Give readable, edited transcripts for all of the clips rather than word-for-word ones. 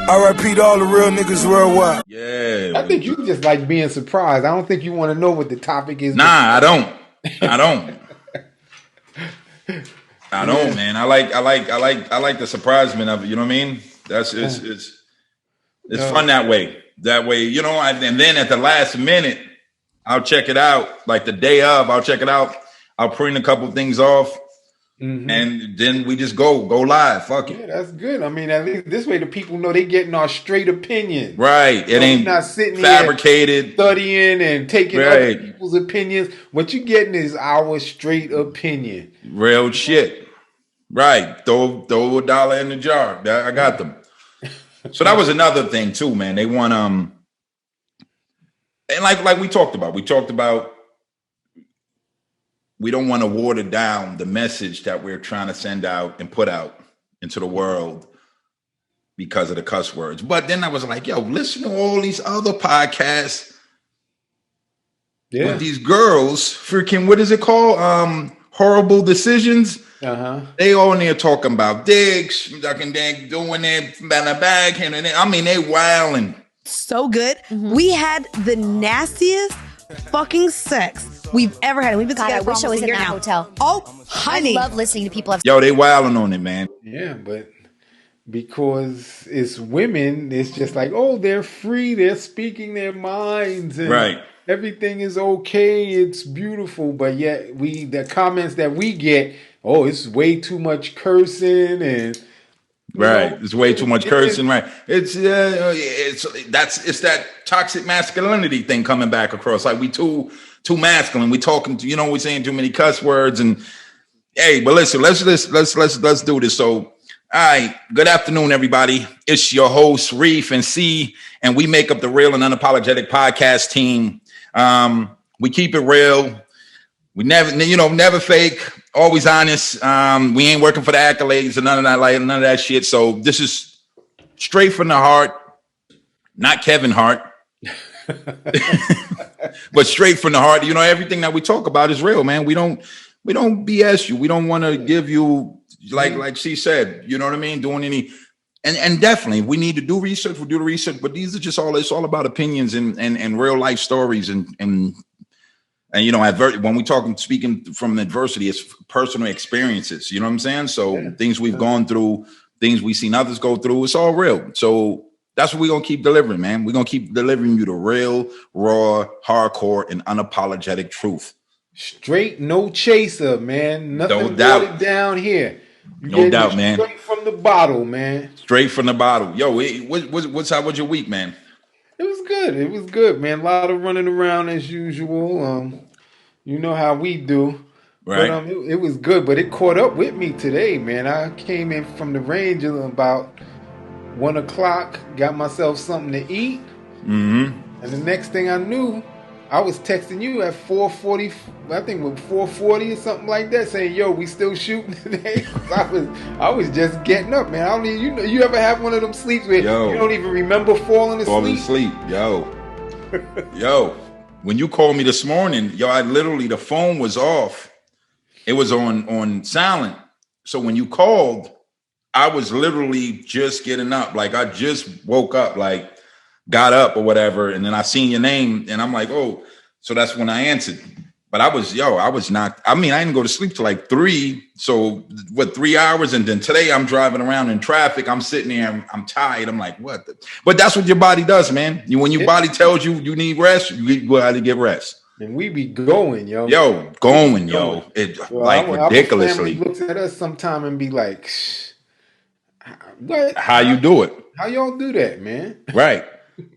R.I.P. to all the real niggas worldwide. Yeah. I think you just like being surprised. I don't think you want to know what the topic is. Nah, I don't. I don't, man. I like the surprisement of it. You know what I mean? It's fun that way. That way, you know. And then at the last minute, I'll check it out. Like the day of, I'll check it out. I'll print a couple things off, and then we just go live. Fuck it. Yeah, that's good. I mean, at least this way the people know they getting our straight opinion. Right. It ain't not sitting fabricated, here studying and taking other people's opinions. What you getting is our straight opinion. Real shit. Right. Throw $1 in the jar. I got them. So that was another thing too, man. They want and like we talked about. We don't want to water down the message that we're trying to send out and put out into the world because of the cuss words. But then I was like, yo, listen to all these other podcasts with these girls. Freaking, what is it called? Horrible Decisions. They all in there talking about dicks, ducking dick, doing it, bag, and I mean, they wilding. So good. We had the nastiest fucking sex we've ever had. We've been together. I wish I was in that hotel. Oh, honey. I love listening to people. Yo, they wilding on it, man. Yeah, but because it's women, it's just like, oh, they're free. They're speaking their minds. And everything is okay. It's beautiful. But yet the comments that we get, oh, it's way too much cursing and it's way too much cursing. Right. It's that toxic masculinity thing coming back across. Like we too masculine. We talking to, we're saying too many cuss words. And hey, but listen, let's do this. So, all right. Good afternoon, everybody. It's your host, Reef and C, and we make up the Real and Unapologetic podcast team. We keep it real. We never fake, always honest. We ain't working for the accolades and none of that shit. So this is straight from the heart, not Kevin Hart, but straight from the heart. Everything that we talk about is real, man. We don't BS you. We don't want to give you like she said, you know what I mean? Doing any, and definitely we need to do research. We'll do the research, but these are just it's all about opinions and real life stories and when we speaking from adversity, it's personal experiences. You know what I'm saying? So things we've gone through, things we've seen others go through, it's all real. So that's what we're going to keep delivering, man. We're going to keep delivering you the real, raw, hardcore, and unapologetic truth. Straight, no chaser, man. Nothing watered down here. No doubt, man. Straight from the bottle, man. Straight from the bottle. Yo, how was your week, man? It was good, man. A lot of running around as usual. You know how we do. Right. But it was good, but it caught up with me today, man. I came in from the range at about 1 o'clock, got myself something to eat. And the next thing I knew, I was texting you at 4:40, I think with 4:40 or something like that, saying, "Yo, we still shooting today." I was just getting up, man. I don't even, you ever have one of them sleeps where you don't even remember falling asleep? Yo. When you called me this morning, I literally, the phone was off. It was on silent. So when you called, I was literally just getting up. Like I just woke up, like got up or whatever. And then I seen your name and I'm like, oh, so that's when I answered. But I was not, I didn't go to sleep till like 3. So 3 hours? And then today I'm driving around in traffic. I'm sitting there, I'm tired. I'm like, what? But that's what your body does, man. When your body tells you you need rest, you go out to get rest. And we be going, yo. It like ridiculously. Our family looks at us sometime and be like, what? How you do it? How y'all do that, man? Right.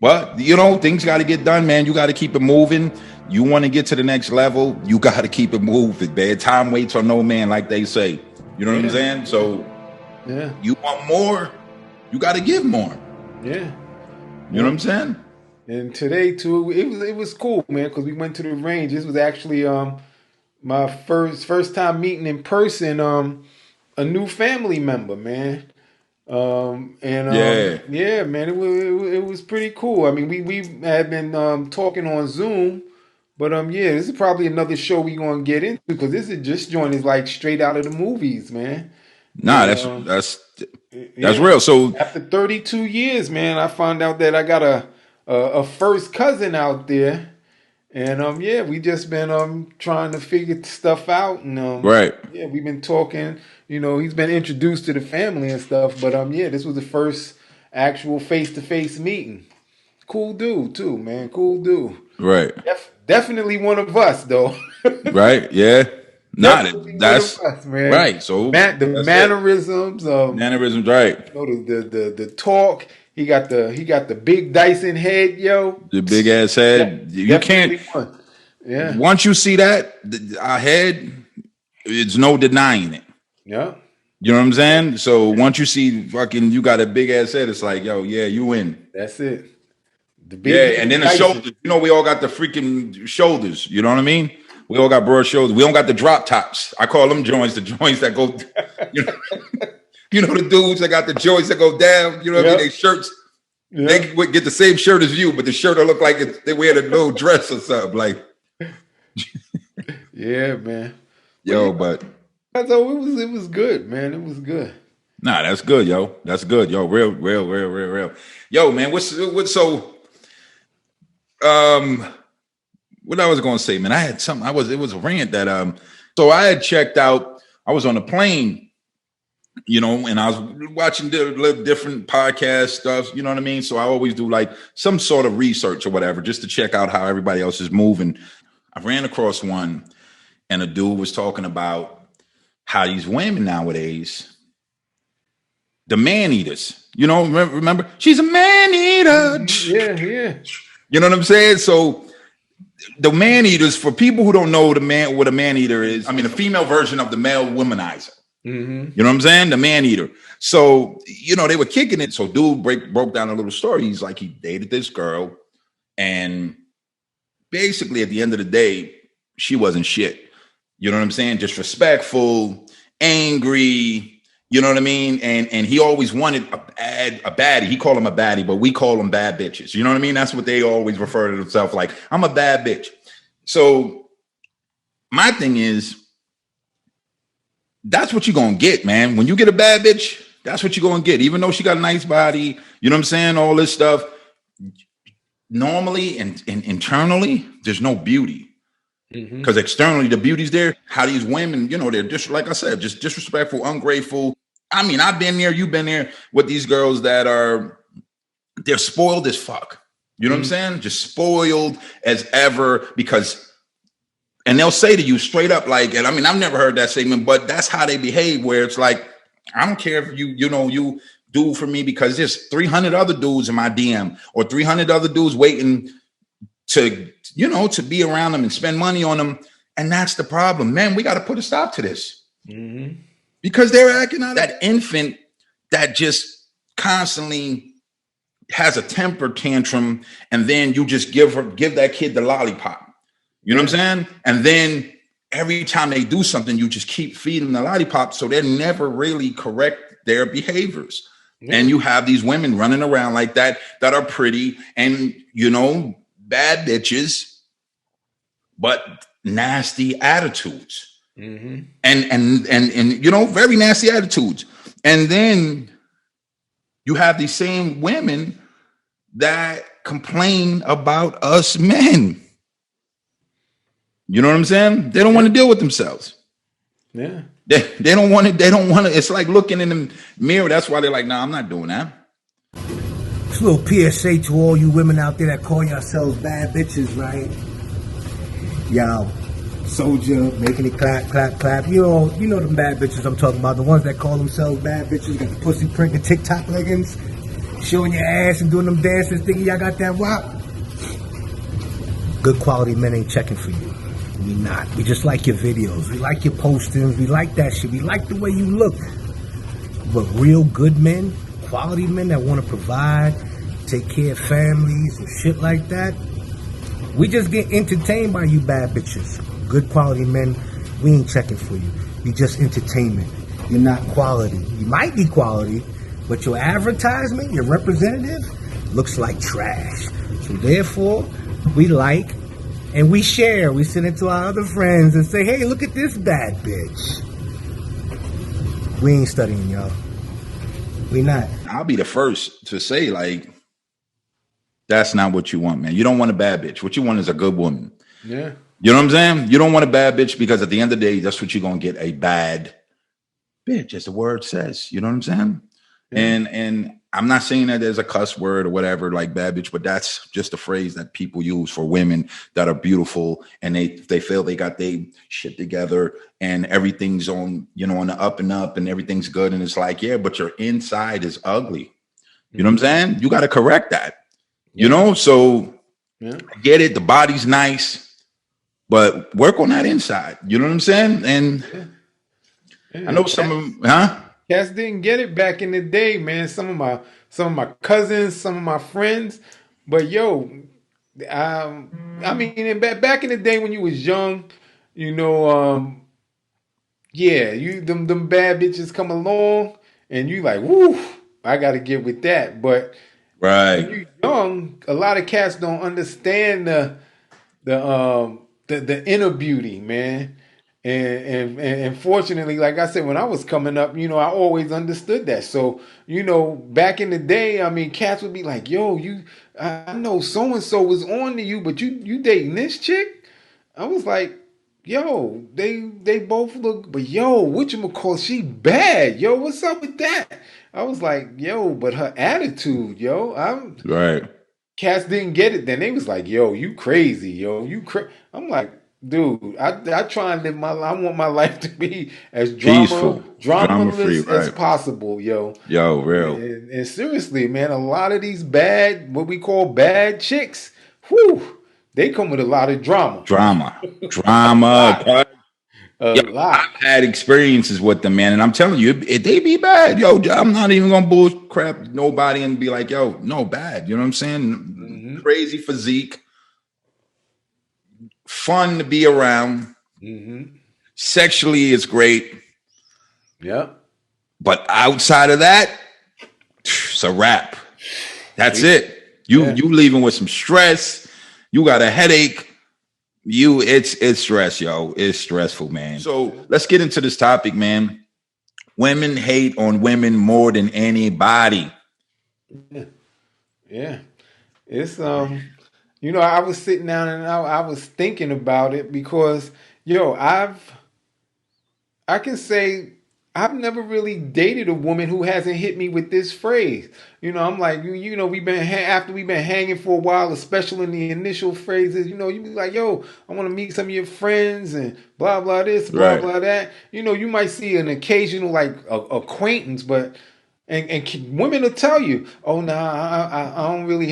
But, things got to get done, man. You got to keep it moving. You want to get to the next level, you got to keep it moving, man. Time waits for no man, like they say. You know what I'm saying? So, you want more, you got to give more. Yeah. You know what I'm saying? And today, too, it was cool, man, because we went to the range. This was actually my first time meeting in person a new family member, man. Man, it was pretty cool. I mean, we had been talking on Zoom, but this is probably another show we're gonna get into because this joint is like straight out of the movies, man. Nah, that's real. So after 32 years, man, I found out that I got a first cousin out there. And yeah, we just been trying to figure stuff out, and right. yeah, we've been talking. You know, he's been introduced to the family and stuff, but yeah, this was the first actual face-to-face meeting. Cool dude too, man. Cool dude. Right. Definitely one of us, though. Right. Yeah. Not that's us, man. Right. So the mannerisms, mannerisms, right? You know, the talk. He got the big Dyson head, yo. The big ass head. You can't. Yeah. Once you see that, our head, it's no denying it. Yeah. You know what I'm saying? So once you see fucking, you got a big ass head, it's like, yo, yeah, you win. That's it. And then the shoulders. You know, we all got the freaking shoulders. You know what I mean? We all got broad shoulders. We don't got the drop tops. I call them joints. The joints that go. You know. You know the dudes that got the joints that go down. You know what I mean? They shirts. Yep. They would get the same shirt as you, but the shirt will look like they wear a little dress or something. Like, yeah, man. Yo, so it was good, man. It was good. Nah, that's good, yo. That's good, yo. Real. Yo, man. What's so? What I was gonna say, man. I had something. It was a rant that So I had checked out. I was on a plane. You know, and I was watching different podcast stuff, you know what I mean? So I always do like some sort of research or whatever, just to check out how everybody else is moving. I ran across one and a dude was talking about how these women nowadays, the man eaters, you know, remember? She's a man eater. Yeah. You know what I'm saying? So the man eaters, for people who don't know what a man eater is, I mean, a female version of the male womanizer. Mm-hmm. You know what I'm saying? The man eater. So, you know, they were kicking it. So dude broke down a little story. He's like, he dated this girl. And basically at the end of the day, she wasn't shit. You know what I'm saying? Disrespectful, angry, you know what I mean? And he always wanted a baddie. He called him a baddie, but we call them bad bitches. You know what I mean? That's what they always refer to themselves like. I'm a bad bitch. So my thing is, that's what you're going to get, man. When you get a bad bitch, that's what you're going to get. Even though she got a nice body, you know what I'm saying? All this stuff. Normally and internally, there's no beauty. Because externally, the beauty's there. How these women, you know, they're just, like I said, just disrespectful, ungrateful. I mean, I've been there, you've been there with these girls that they're spoiled as fuck. You know what I'm saying? Just spoiled as ever and they'll say to you straight up, like, and I mean, I've never heard that statement, but that's how they behave, where it's like, I don't care if you do for me because there's 300 other dudes in my DM or 300 other dudes waiting to be around them and spend money on them. And that's the problem, man. We got to put a stop to this because they're acting out that infant that just constantly has a temper tantrum. And then you just give that kid the lollipop. You know what I'm saying? And then every time they do something, you just keep feeding the lollipop. So they never really correct their behaviors. And you have these women running around like that are pretty and, you know, bad bitches, but nasty attitudes. And you know, very nasty attitudes. And then you have these same women that complain about us men. You know what I'm saying? They don't want to deal with themselves. Yeah. They don't want it. They don't want to. It's like looking in the mirror. That's why they're like, nah, I'm not doing that. It's a little PSA to all you women out there that call yourselves bad bitches, right? Y'all, Soldier, making it clap, clap, clap. You know them bad bitches I'm talking about. The ones that call themselves bad bitches, got the pussy print and TikTok leggings, showing your ass and doing them dances, thinking y'all got that wop. Good quality men ain't checking for you. We not. We just like your videos. We like your postings. We like that shit. We like the way you look. But real good men, quality men that want to provide, take care of families and shit like that, we just get entertained by you bad bitches. Good quality men, we ain't checking for you. You just entertainment. You're not quality. You might be quality, but your advertisement, your representative, looks like trash. So therefore, we like and we share. We send it to our other friends and say, hey, look at this bad bitch. We ain't studying, y'all. We not. I'll be the first to say, like, that's not what you want, man. You don't want a bad bitch. What you want is a good woman. Yeah. You know what I'm saying? You don't want a bad bitch because at the end of the day, that's what you're going to get, a bad bitch, as the word says. You know what I'm saying? Yeah. And I'm not saying that there's a cuss word or whatever, like bad bitch, but that's just a phrase that people use for women that are beautiful and they feel they got their shit together and everything's on, you know, on the up and up and everything's good. And it's like, yeah, but your inside is ugly. You know what I'm saying? You got to correct that, you know? So I get it. The body's nice, but work on that inside. You know what I'm saying? And I know some of them, Cats didn't get it back in the day, man. Some of my cousins, some of my friends, but yo, I mean, back in the day when you was young, you know, you them bad bitches come along, and you like, woo, I got to get with that. But when you're young, a lot of cats don't understand the inner beauty, man. And fortunately, like I said, when I was coming up, you know, I always understood that. So, you know, back in the day, I mean, cats would be like, yo, I know so-and-so was on to you, but you dating this chick? I was like, yo, they both look, but yo, whatchamacallit, she bad. Yo, what's up with that? I was like, yo, but her attitude, yo, cats didn't get it. Then they was like, yo, you crazy, yo, I'm like, dude, I try and live I want my life to be as drama-free as possible, yo. Yo, real. And seriously, man, a lot of these what we call bad chicks, whew, they come with a lot of drama. I've had experiences with them, man, and I'm telling you, they be bad. Yo, I'm not even gonna bull crap nobody and be like, yo, no, bad. You know what I'm saying? Crazy physique. Fun to be around. Sexually, it's great. Yep. But outside of that, it's a wrap. That's it. You leaving with some stress. You got a headache. It's stress, yo. It's stressful, man. So let's get into this topic, man. Women hate on women more than anybody. Yeah. It's you know, I was sitting down and I was thinking about it because, yo, I can say I've never really dated a woman who hasn't hit me with this phrase. You know, I'm like, you know, after we've been hanging for a while, especially in the initial phrases, you know, you be like, yo, I want to meet some of your friends and blah, blah, this, blah, blah, that. You know, you might see an occasional like acquaintance, but and women will tell you, oh no, I don't really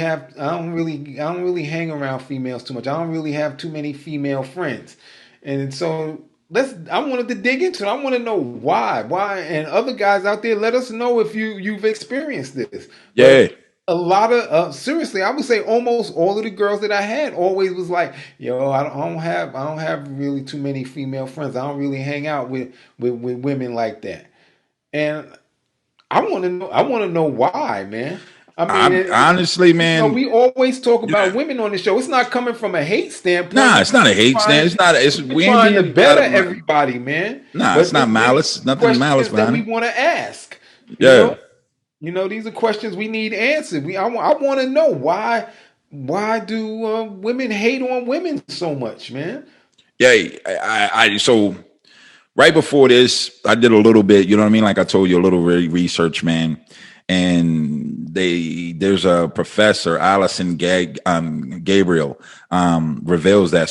hang around females too much. I don't really have too many female friends. And so I wanted to dig into it. I want to know why, and other guys out there, let us know if you've experienced this. Yeah. But a lot of seriously, I would say almost all of the girls that I had always was like, yo, I don't have really too many female friends. I don't really hang out with women like that. And I want to know why, man. I mean, honestly, man, you know, we always talk about women on the show. It's not coming from a hate standpoint. Nah, it's not a hate stand. It's not. We ain't trying to better everybody, man. Nah, it's not malice. Nothing malice behind it. We want to ask. Yeah. You know, these are questions we need answered. I want to know why do women hate on women so much, man? Yeah, so right before this, I did a little bit, you know what I mean? Like I told you, a little research, man. And there's a professor, Allison Gabriel, reveals that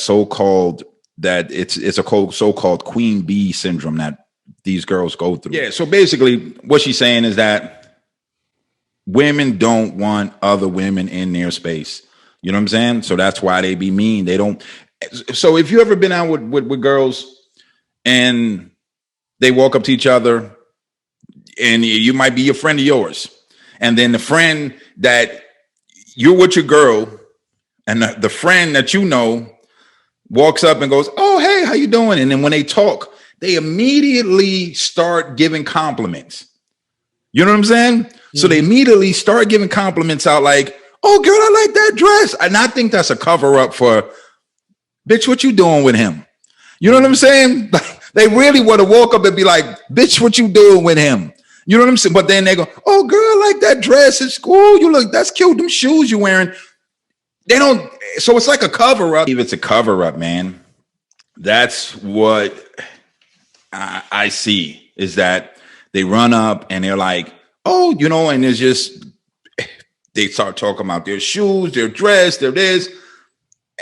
it's a so-called queen bee syndrome that these girls go through. Yeah, so basically what she's saying is that women don't want other women in their space. You know what I'm saying? So that's why they be mean. They don't. So if you ever been out with girls and they walk up to each other, and you might be a friend of yours, and then the friend that you're with your girl, and the friend that you know walks up and goes, "Oh, hey, how you doing?" And then when they talk, they immediately start giving compliments. You know what I'm saying? Mm-hmm. So they immediately start giving compliments out like, "Oh, girl, I like that dress," and I think that's a cover up for, bitch, what you doing with him? You know what I'm saying? They really would have woke up and be like, bitch, what you doing with him? You know what I'm saying? But then they go, oh, girl, I like that dress at school. You look, that's cute. Them shoes you wearing. They don't. So it's like a cover up. If it's a cover up, man, that's what I see is that they run up and they're like, oh, you know, and there's just, they start talking about their shoes, their dress, their this,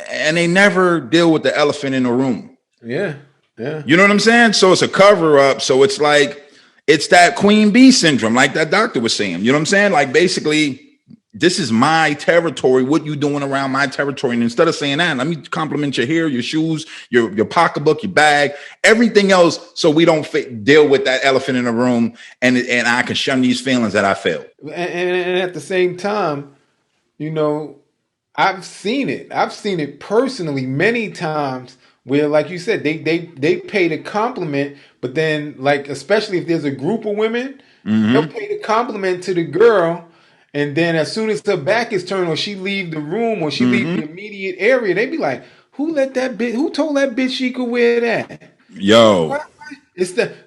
and they never deal with the elephant in the room. Yeah. Yeah. You know what I'm saying? So it's a cover up. So it's like, it's that queen bee syndrome, like that doctor was saying. You know what I'm saying? Like basically, this is my territory. What you doing around my territory? And instead of saying that, let me compliment your hair, your shoes, your pocketbook, your bag, everything else, so we don't deal with that elephant in the room, and I can shun these feelings that I feel. And at the same time, you know, I've seen it. I've seen it personally many times where, like you said, they pay the compliment, but then, like, especially if there's a group of women, they'll pay the compliment to the girl. And then as soon as her back is turned or she leave the room or she leave the immediate area, they be like, who told that bitch she could wear that? Yo. What?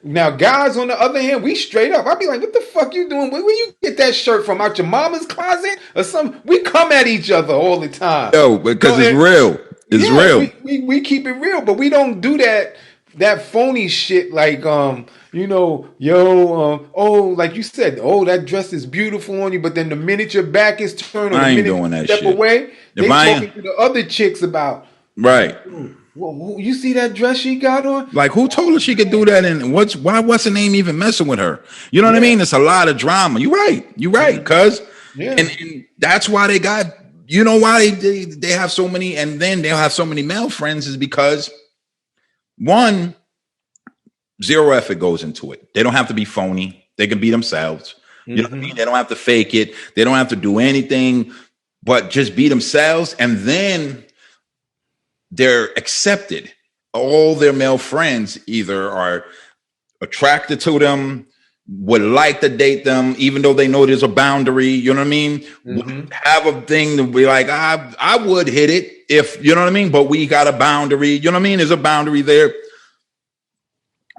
Now guys on the other hand, we straight up. I'd be like, what the fuck you doing? Where you get that shirt from? Out your mama's closet or something? We come at each other all the time. Yo, because it's real. It's real. We keep it real, but we don't do that phony shit like like you said, that dress is beautiful on you, but then the minute your back is turned or the minute you step away, they talking to the other chicks about well, you see that dress she got on? Like, who told her she could do that? And why what's her name even messing with her? You know what I mean? It's a lot of drama. You're right, cuz. Yeah. And that's why they got, you know why they have so many, and then they'll have so many male friends is because one, zero effort goes into it. They don't have to be phony. They can be themselves. You know what I mean? They don't have to fake it. They don't have to do anything but just be themselves. And then they're accepted. All their male friends either are attracted to them, would like to date them, even though they know there's a boundary. You know what I mean? Would have a thing to be like, I would hit it if, you know what I mean? But we got a boundary. You know what I mean? There's a boundary there.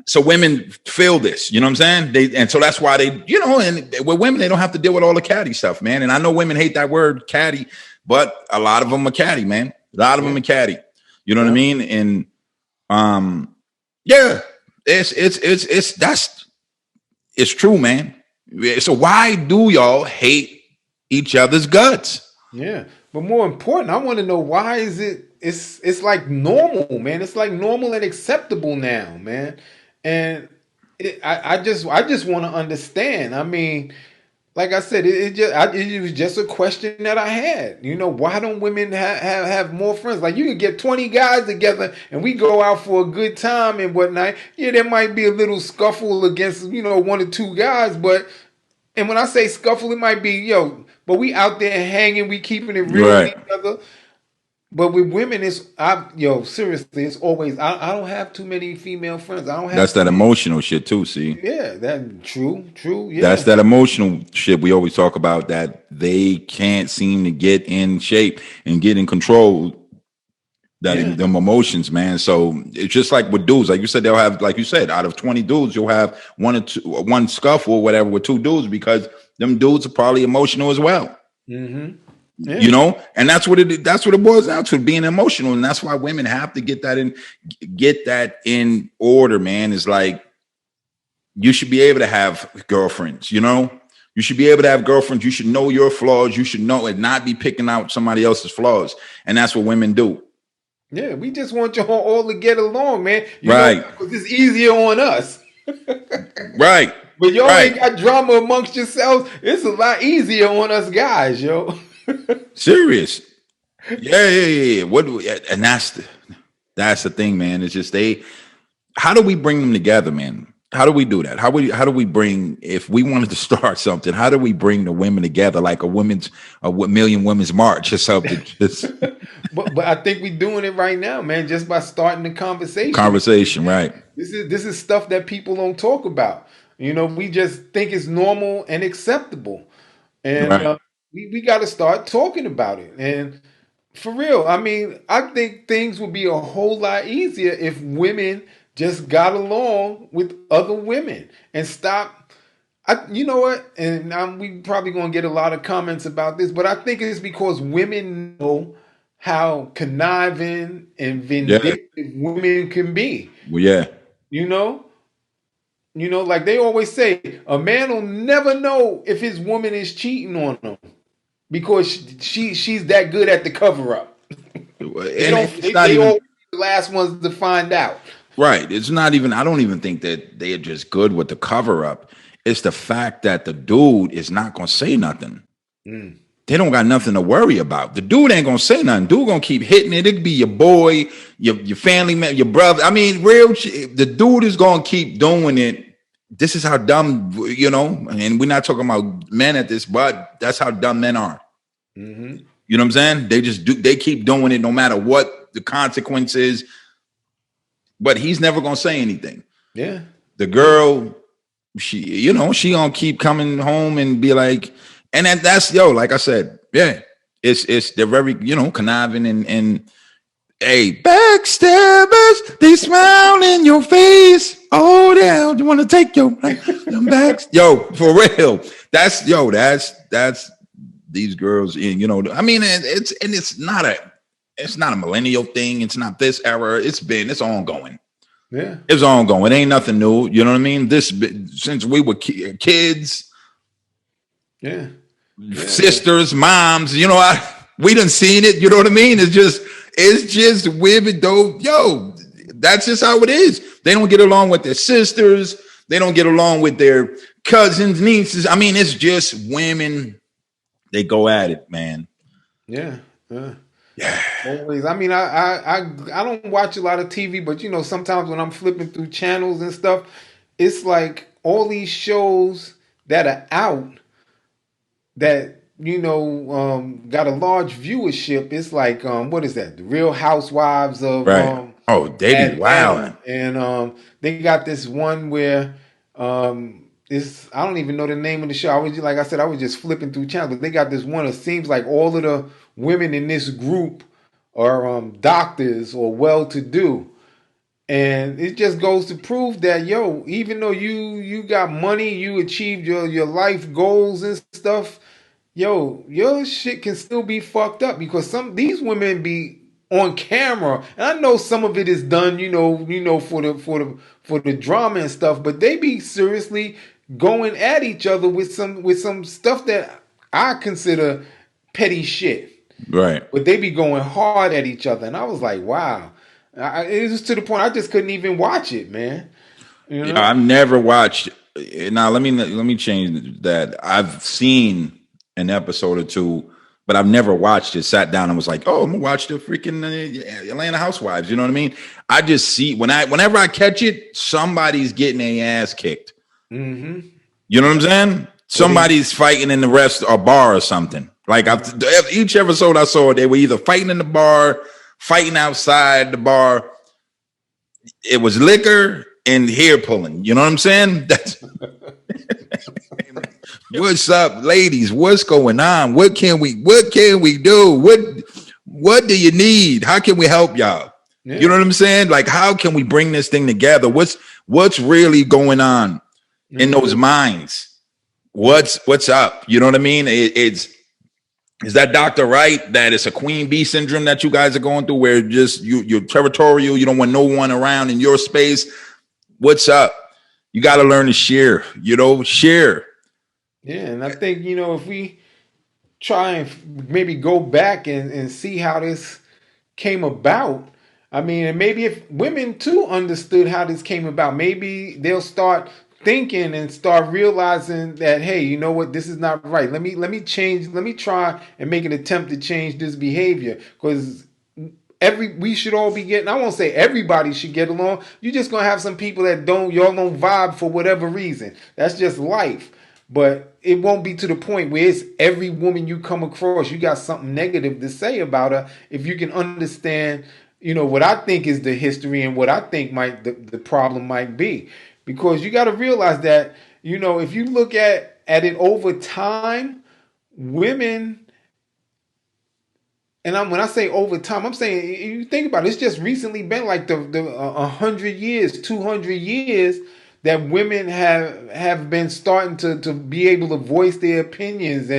So women feel this, you know what I'm saying? And so that's why they, you know, and with women, they don't have to deal with all the catty stuff, man. And I know women hate that word catty, but a lot of them are catty, man. A lot of them are catty. You know what I mean? And it's true, man. So why do y'all hate each other's guts? Yeah. But more important, I want to know why is it's like normal, man. It's like normal and acceptable now, man. And I just want to understand. I mean, like I said, it was just a question that I had. You know, why don't women have more friends? Like, you could get 20 guys together and we go out for a good time and whatnot. Yeah, there might be a little scuffle against, you know, one or two guys, and when I say scuffle, it might be, but we out there hanging, we keeping it real with each other. But with women, seriously, it's always, I don't have too many female friends. I don't have. That's that emotional shit too, see? Yeah, that true, yeah. That's that emotional shit we always talk about, that they can't seem to get in shape and get in control, them emotions, man. So it's just like with dudes, like you said, they'll have, like you said, out of 20 dudes, you'll have one scuffle or whatever with two dudes, because them dudes are probably emotional as well. Yeah. You know, and that's what it boils down to, being emotional. And that's why women have to get that in order, man. It's like, you should be able to have girlfriends, you know, you should be able to have girlfriends. You should know your flaws. You should know and not be picking out somebody else's flaws. And that's what women do. Yeah. We just want you all to get along, man. Because it's easier on us. Right. But y'all ain't got drama amongst yourselves. It's a lot easier on us guys, yo. Serious. Yeah. And that's the thing, man. It's just how do we bring them together, man? How do we do that? How do we bring, if we wanted to start something, how do we bring the women together, like a million women's march or something? But I think we're doing it right now, man, just by starting the conversation. Right. This is stuff that people don't talk about. You know, we just think it's normal and acceptable. And we got to start talking about it. And for real, I mean, I think things would be a whole lot easier if women just got along with other women and stop. You know what? And we probably gonna get a lot of comments about this, but I think it's because women know how conniving and vindictive women can be. Well, yeah. You know, like they always say, a man will never know if his woman is cheating on him because she's that good at the cover up. They always the last ones to find out. Right. It's not even, I don't even think that they are just good with the cover up. It's the fact that the dude is not going to say nothing. They don't got nothing to worry about. The dude ain't going to say nothing. Dude going to keep hitting it. It could be your boy, your family man, your brother. I mean, the dude is going to keep doing it. This is how dumb, and we're not talking about men at this, but that's how dumb men are. Mm-hmm. You know what I'm saying? They keep doing it no matter what the consequence is. But he's never going to say anything. Yeah. The girl, she going to keep coming home and be like, and that's like I said, yeah, they're very, conniving and hey, backstabbers, they smile in your face. Oh, damn, you want to take your back? For real. That's these girls, I mean, it's not a millennial thing. It's not this era. It's ongoing. Yeah. It's ongoing. It ain't nothing new. You know what I mean? Since we were kids. Yeah. Sisters, moms, we done seen it. You know what I mean? It's just women though. That's just how it is. They don't get along with their sisters. They don't get along with their cousins, nieces. I mean, it's just women. They go at it, man. Yeah. Yeah. Always. I mean, I don't watch a lot of TV, but sometimes when I'm flipping through channels and stuff, it's like all these shows that are out that got a large viewership. It's like what is that? The Real Housewives of they be wild. And they got this one where I don't even know the name of the show. I was just flipping through channels, but they got this one. It seems like all of the women in this group are doctors or well-to-do. And it just goes to prove that, even though you got money, you achieved your life goals and stuff, your shit can still be fucked up because these women be on camera. And I know some of it is done, for the drama and stuff, but they be seriously going at each other with some stuff that I consider petty shit. Right. But they be going hard at each other. And I was like, wow. It was to the point I just couldn't even watch it, man. I've never watched. Now let me change that. I've seen an episode or two, but I've never watched it. Sat down and was like, "Oh, I'm gonna watch the freaking Atlanta Housewives." You know what I mean? I just see whenever I catch it, somebody's getting their ass kicked. Mm-hmm. You know what I'm saying? Somebody's fighting in the a bar or something. Like each episode I saw, they were either fighting in the bar, fighting outside the bar. It was liquor and hair pulling. You know what I'm saying? That's what's up, ladies? What's going on? What can we do? What do you need? How can we help y'all? Yeah. You know what I'm saying? Like, how can we bring this thing together? What's really going on in those minds? What's up? You know what I mean? Is that Dr. Right that it's a queen bee syndrome that you guys are going through where just you're territorial, you don't want no one around in your space? What's up? You got to learn to share. Yeah, and I think, if we try and maybe go back and see how this came about, I mean, and maybe if women too understood how this came about, maybe they'll start thinking and start realizing that, hey, you know what, this is not right. Let me change. Let me try and make an attempt to change this behavior, because we should all be getting. I won't say everybody should get along. You're just gonna have some people that y'all don't vibe for whatever reason. That's just life. But it won't be to the point where it's every woman you come across, you got something negative to say about her. If you can understand, what I think is the history and what I think the problem might be. Because you got to realize that, if you look at it over time, women, when I say over time, I'm saying, you think about it, it's just recently been like the 100 years, 200 years that women have been starting to be able to voice their opinions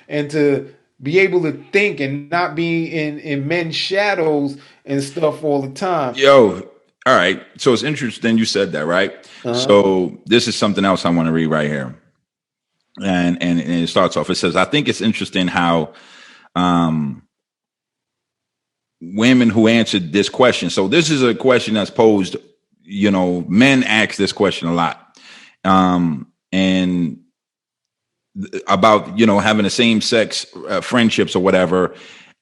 and to be able to think and not be in men's shadows and stuff all the time. Yo, all right. So it's interesting you said that, right? So this is something else I want to read right here. And it starts off, it says, I think it's interesting how women who answered this question. So this is a question that's posed, men ask this question a lot. And about, having the same sex friendships or whatever.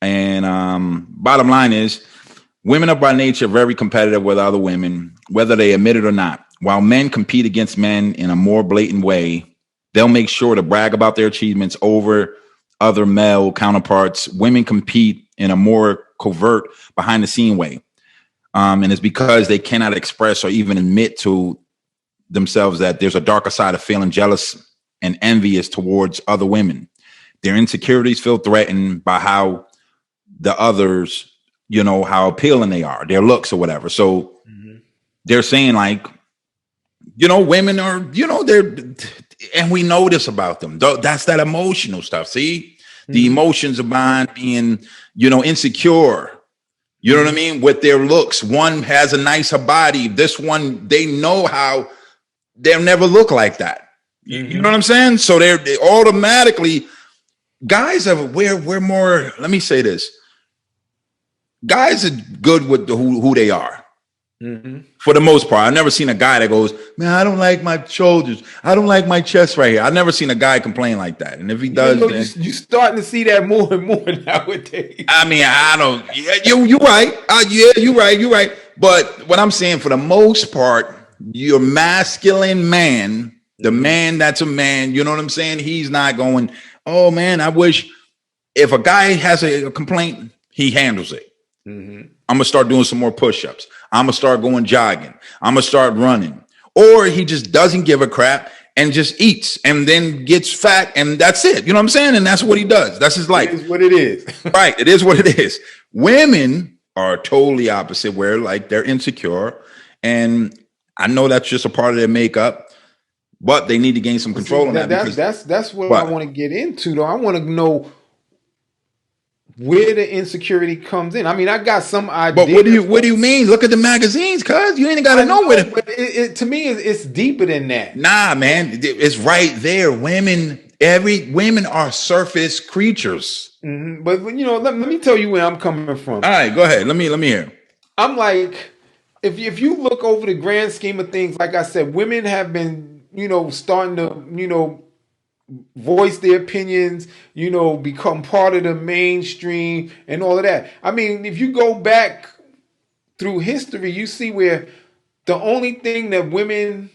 And bottom line is, women are by nature very competitive with other women, whether they admit it or not. While men compete against men in a more blatant way, they'll make sure to brag about their achievements over other male counterparts. Women compete in a more covert, behind the scene way. And it's because they cannot express or even admit to themselves that there's a darker side of feeling jealous and envious towards other women. Their insecurities feel threatened by how the others, how appealing they are, their looks or whatever. So they're saying like, women are, they're, and we know this about them. That's that emotional stuff. See, the emotions behind being, insecure, you know what I mean? With their looks. One has a nicer body. This one, they know how they'll never look like that. You know what I'm saying? So they're automatically, guys we're more, let me say this. Guys are good with who they are. For the most part. I've never seen a guy that goes, man, I don't like my shoulders. I don't like my chest right here. I've never seen a guy complain like that. And if he does, you're starting to see that more and more nowadays. I mean, I don't. Yeah, you're right. You're right. But what I'm saying, for the most part, your masculine man, the man that's a man, you know what I'm saying? He's not going, oh man, I wish. If a guy has a complaint, he handles it. I'm gonna start doing some more push-ups. I'm gonna start going jogging. I'm gonna start running. Or he just doesn't give a crap and just eats and then gets fat, and that's it. You know what I'm saying? And that's what he does. That's his life. It is what it is. Right. It is what it is. Women are totally opposite, where like they're insecure. And I know that's just a part of their makeup, but they need to gain some control on that. That's what I want to get into, though. I want to know where the insecurity comes in. I mean, I got some idea. But what do you mean? Look at the magazines, cuz you ain't got to know what But to me, it's deeper than that. Nah, man, it's right there. Women are surface creatures. But let me tell you where I'm coming from. All right, go ahead. Let me hear. I'm like, if you look over the grand scheme of things, like I said, women have been, starting to, voice their opinions, become part of the mainstream and all of that. I mean, if you go back through history, you see where the only thing that women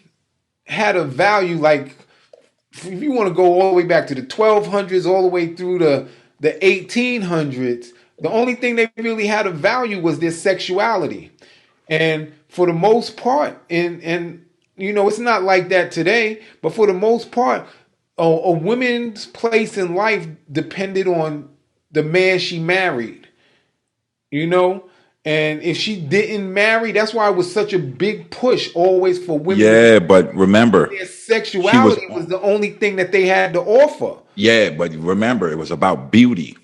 had a value, like if you want to go all the way back to the 1200s, all the way through the 1800s, the only thing they really had a value was their sexuality. And for the most part, and it's not like that today, but for the most part, a woman's place in life depended on the man she married, and if she didn't marry, that's why it was such a big push always for women. Yeah, but remember, their sexuality was the only thing that they had to offer. Yeah, but remember, it was about beauty.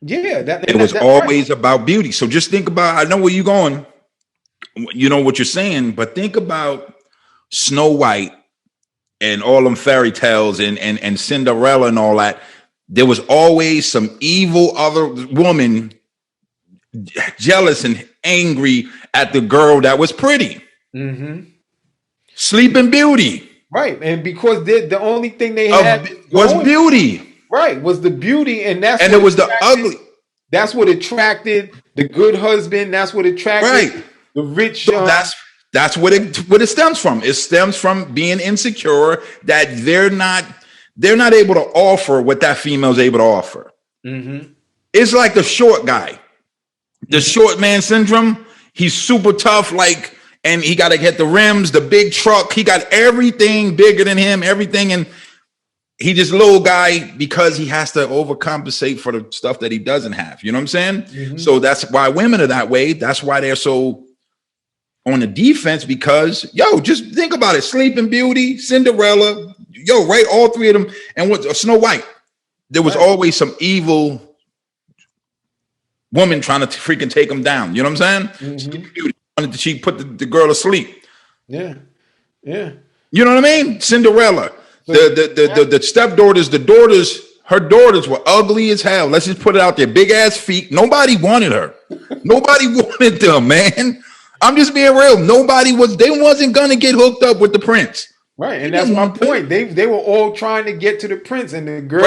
Yeah, it was always about beauty. So just think about, I know where you're going, you know what you're saying, but think about Snow White and all them fairy tales and Cinderella and all that. There was always some evil other woman jealous and angry at the girl that was pretty. Sleeping Beauty. Right. And because the only thing they had was beauty. Right. Was the beauty. And it was the ugly. That's what attracted the good husband. That's what attracted the rich. So that's what it stems from. It stems from being insecure that they're not able to offer what that female's able to offer. It's like the short guy, the short man syndrome. He's super tough, and he got to get the rims, the big truck. He got everything bigger than him, everything. And he just a little guy because he has to overcompensate for the stuff that he doesn't have. You know what I'm saying? Mm-hmm. So that's why women are that way. That's why they're so on the defense, because just think about it. Sleeping Beauty, Cinderella, right? All three of them. And what Snow White, there was always some evil woman trying to freaking take him down. You know what I'm saying? Mm-hmm. Sleeping Beauty, she put the girl to sleep. Yeah. Yeah. You know what I mean? Cinderella. The stepdaughters, her daughters were ugly as hell. Let's just put it out there. Big ass feet. Nobody wanted her. Nobody wanted them, man. I'm just being real. They wasn't gonna get hooked up with the prince. Right. And that's my point. They were all trying to get to the prince, and the girl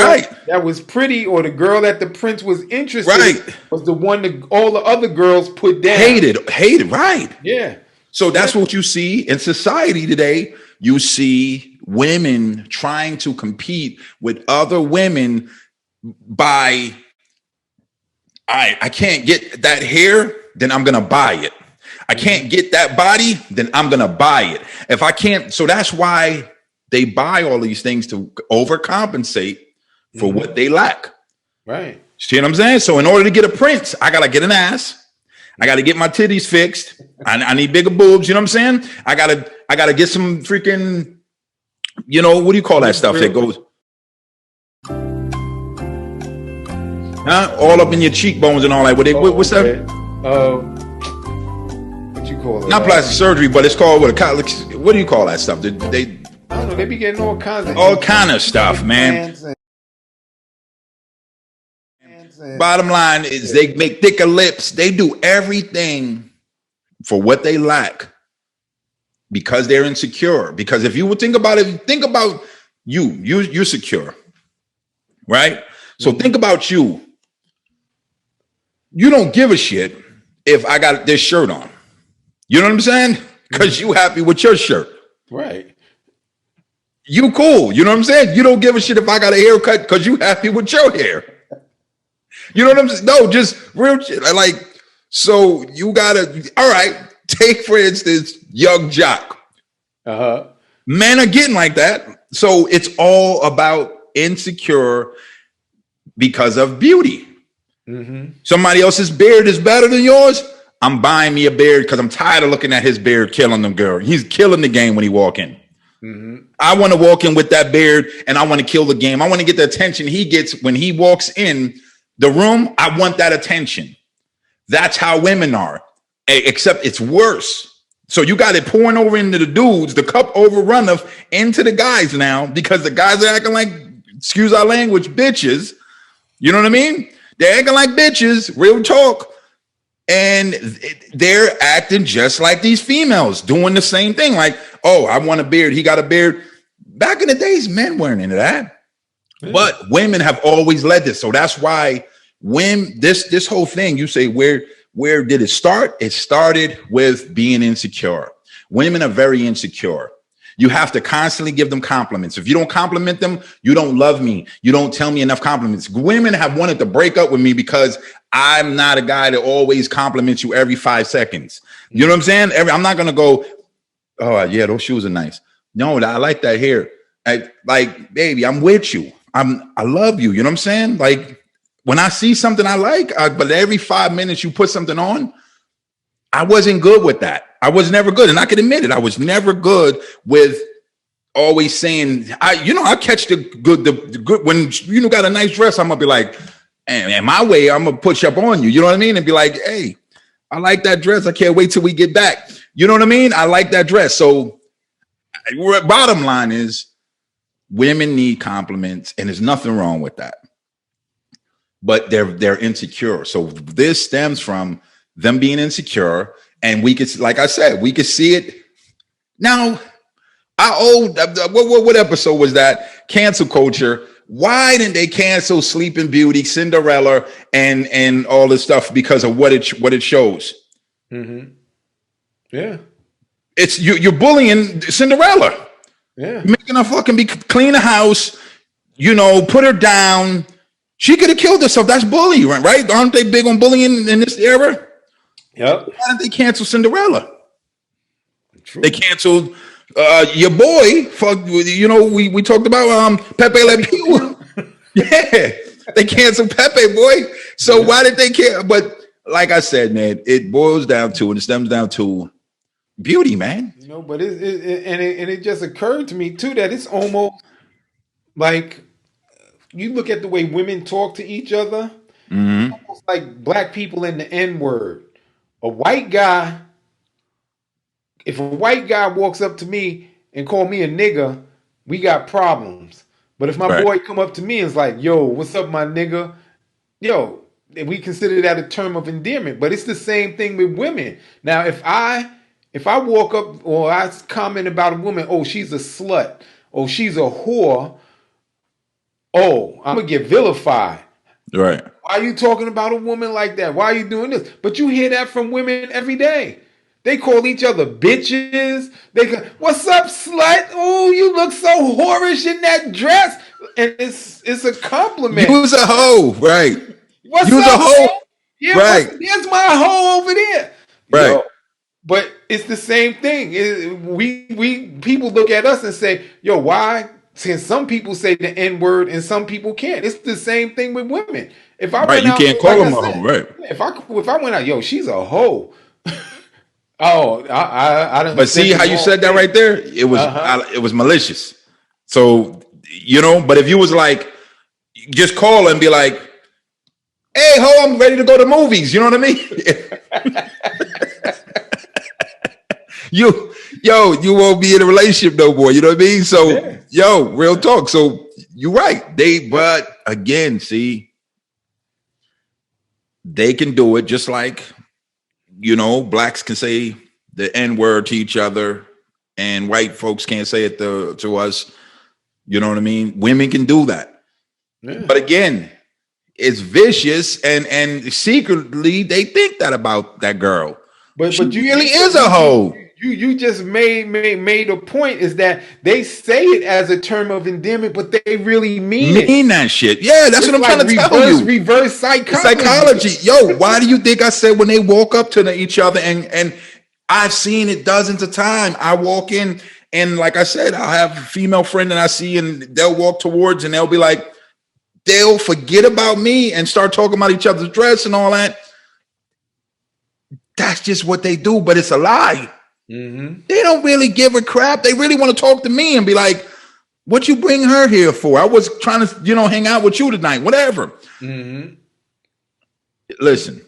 that was pretty, or the girl that the prince was interested in, was the one that all the other girls put down. Hated, right. Yeah. So that's what you see in society today. You see women trying to compete with other women by, I can't get that hair, then I'm going to buy it. I can't get that body, then I'm going to buy it. If I can't, so that's why they buy all these things to overcompensate for what they lack. Right. See what I'm saying? So in order to get a prince, I got to get an ass. I got to get my titties fixed. I need bigger boobs. You know what I'm saying? I gotta get some freaking, what do you call that stuff that goes, all up in your cheekbones and all that. What's that? What you call it? Not plastic surgery, but it's called what do you call that stuff? They I don't know. They be getting all kinds of stuff, man. Bottom line is they make thicker lips. They do everything for what they lack because they're insecure. Because if you would think about it, think about you're secure, right? So think about you. You don't give a shit if I got this shirt on. You know what I'm saying? Because you happy with your shirt. Right. You cool. You know what I'm saying? You don't give a shit if I got a haircut because you happy with your hair. You know what I'm saying? No, just real shit. So you gotta, all right, take for instance, Young Jock. Uh-huh. Men are getting like that. So it's all about insecure because of beauty. Mm-hmm. Somebody else's beard is better than yours. I'm buying me a beard because I'm tired of looking at his beard killing them, girl. He's killing the game when he walk in. Mm-hmm. I want to walk in with that beard and I want to kill the game. I want to get the attention he gets when he walks in the room. I want that attention. That's how women are, except it's worse. So you got it pouring over into the dudes, the cup overrunneth into the guys now because the guys are acting like, excuse our language, bitches. You know what I mean? They're acting like bitches, real talk. And they're acting just like these females, doing the same thing. Like, oh, I want a beard. He got a beard. Back in the days, men weren't into that. Yeah. But women have always led this. So that's why when this whole thing, you say, where did it start? It started with being insecure. Women are very insecure. You have to constantly give them compliments. If you don't compliment them, you don't love me. You don't tell me enough compliments. Women have wanted to break up with me because I'm not a guy that always compliments you every 5 seconds. You know what I'm saying? I'm not going to go, oh, yeah, those shoes are nice. No, I like that hair. Like, baby, I'm with you. I love you. You know what I'm saying? Like, when I see something I like, but every 5 minutes you put something on, I wasn't good with that. I was never good. And I can admit it. I was never good with always saying, I catch the good when you got a nice dress, I'm going to be like, and my way, I'm going to push up on you. You know what I mean? And be like, hey, I like that dress. I can't wait till we get back. You know what I mean? I like that dress. So bottom line is women need compliments and there's nothing wrong with that. But they're insecure. So this stems from them being insecure. And we could, like I said, we could see it. Now, what episode was that? Cancel culture. Why didn't they cancel Sleeping Beauty, Cinderella, and all this stuff because of what it shows? Mm-hmm. Yeah, it's you're bullying Cinderella. Yeah, making her fucking clean the house. Put her down. She could have killed herself. That's bullying, right? Aren't they big on bullying in this era? Yep. Why didn't they cancel Cinderella? True. They canceled Your boy, fuck, you know, we talked about Pepe Le Pew. Yeah, they canceled Pepe, boy. So why did they care? But like I said, man, it boils down to and it stems down to beauty, man. You know, but it just occurred to me too that it's almost like you look at the way women talk to each other, almost like black people in the N word. A white guy, if a white guy walks up to me and call me a nigga, we got problems. But if my boy come up to me and is like, "Yo, what's up, my nigga?" Yo, we consider that a term of endearment. But it's the same thing with women. Now, if I walk up or I comment about a woman, oh, she's a slut, oh, she's a whore, oh, I'm gonna get vilified. Right. Why are you talking about a woman like that? Why are you doing this? But you hear that from women every day. They call each other bitches. They go, "What's up, slut? Oh, you look so whorish in that dress." And it's a compliment. You's a hoe, right? What's You's up, a hoe, man? Yeah, right? There's my hoe over there, right? Yo, but it's the same thing. We people look at us and say, "Yo, why?" Since some people say the N word and some people can't. It's the same thing with women. If I went you out, can't call them a hoe, right? If I went out, yo, she's a hoe. Oh, I don't. But see how you said that right there? It was malicious. So, you know, but if you was like, just call and be like, "Hey, ho, I'm ready to go to movies." You know what I mean? you won't be in a relationship no more. You know what I mean? So, real talk. So you're right. But again, see, they can do it just like, you know, blacks can say the N word to each other and white folks can't say it to us. You know what I mean? Women can do that. Yeah. But again, it's vicious and secretly they think that about that girl. But you really is a hoe. You just made a point is that they say it as a term of endearment, but they really mean that shit. Yeah, that's what I'm trying to tell you. Reverse psychology. Yo, why do you think I said when they walk up to each other and I've seen it dozens of times. I walk in and like I said, I'll have a female friend that I see and they'll walk towards and they'll be like, they'll forget about me and start talking about each other's dress and all that. That's just what they do, but it's a lie. Mm-hmm. They don't really give a crap. They really want to talk to me and be like, "What you bring her here for? I was trying to, you know, hang out with you tonight, whatever." Mm-hmm. Listen,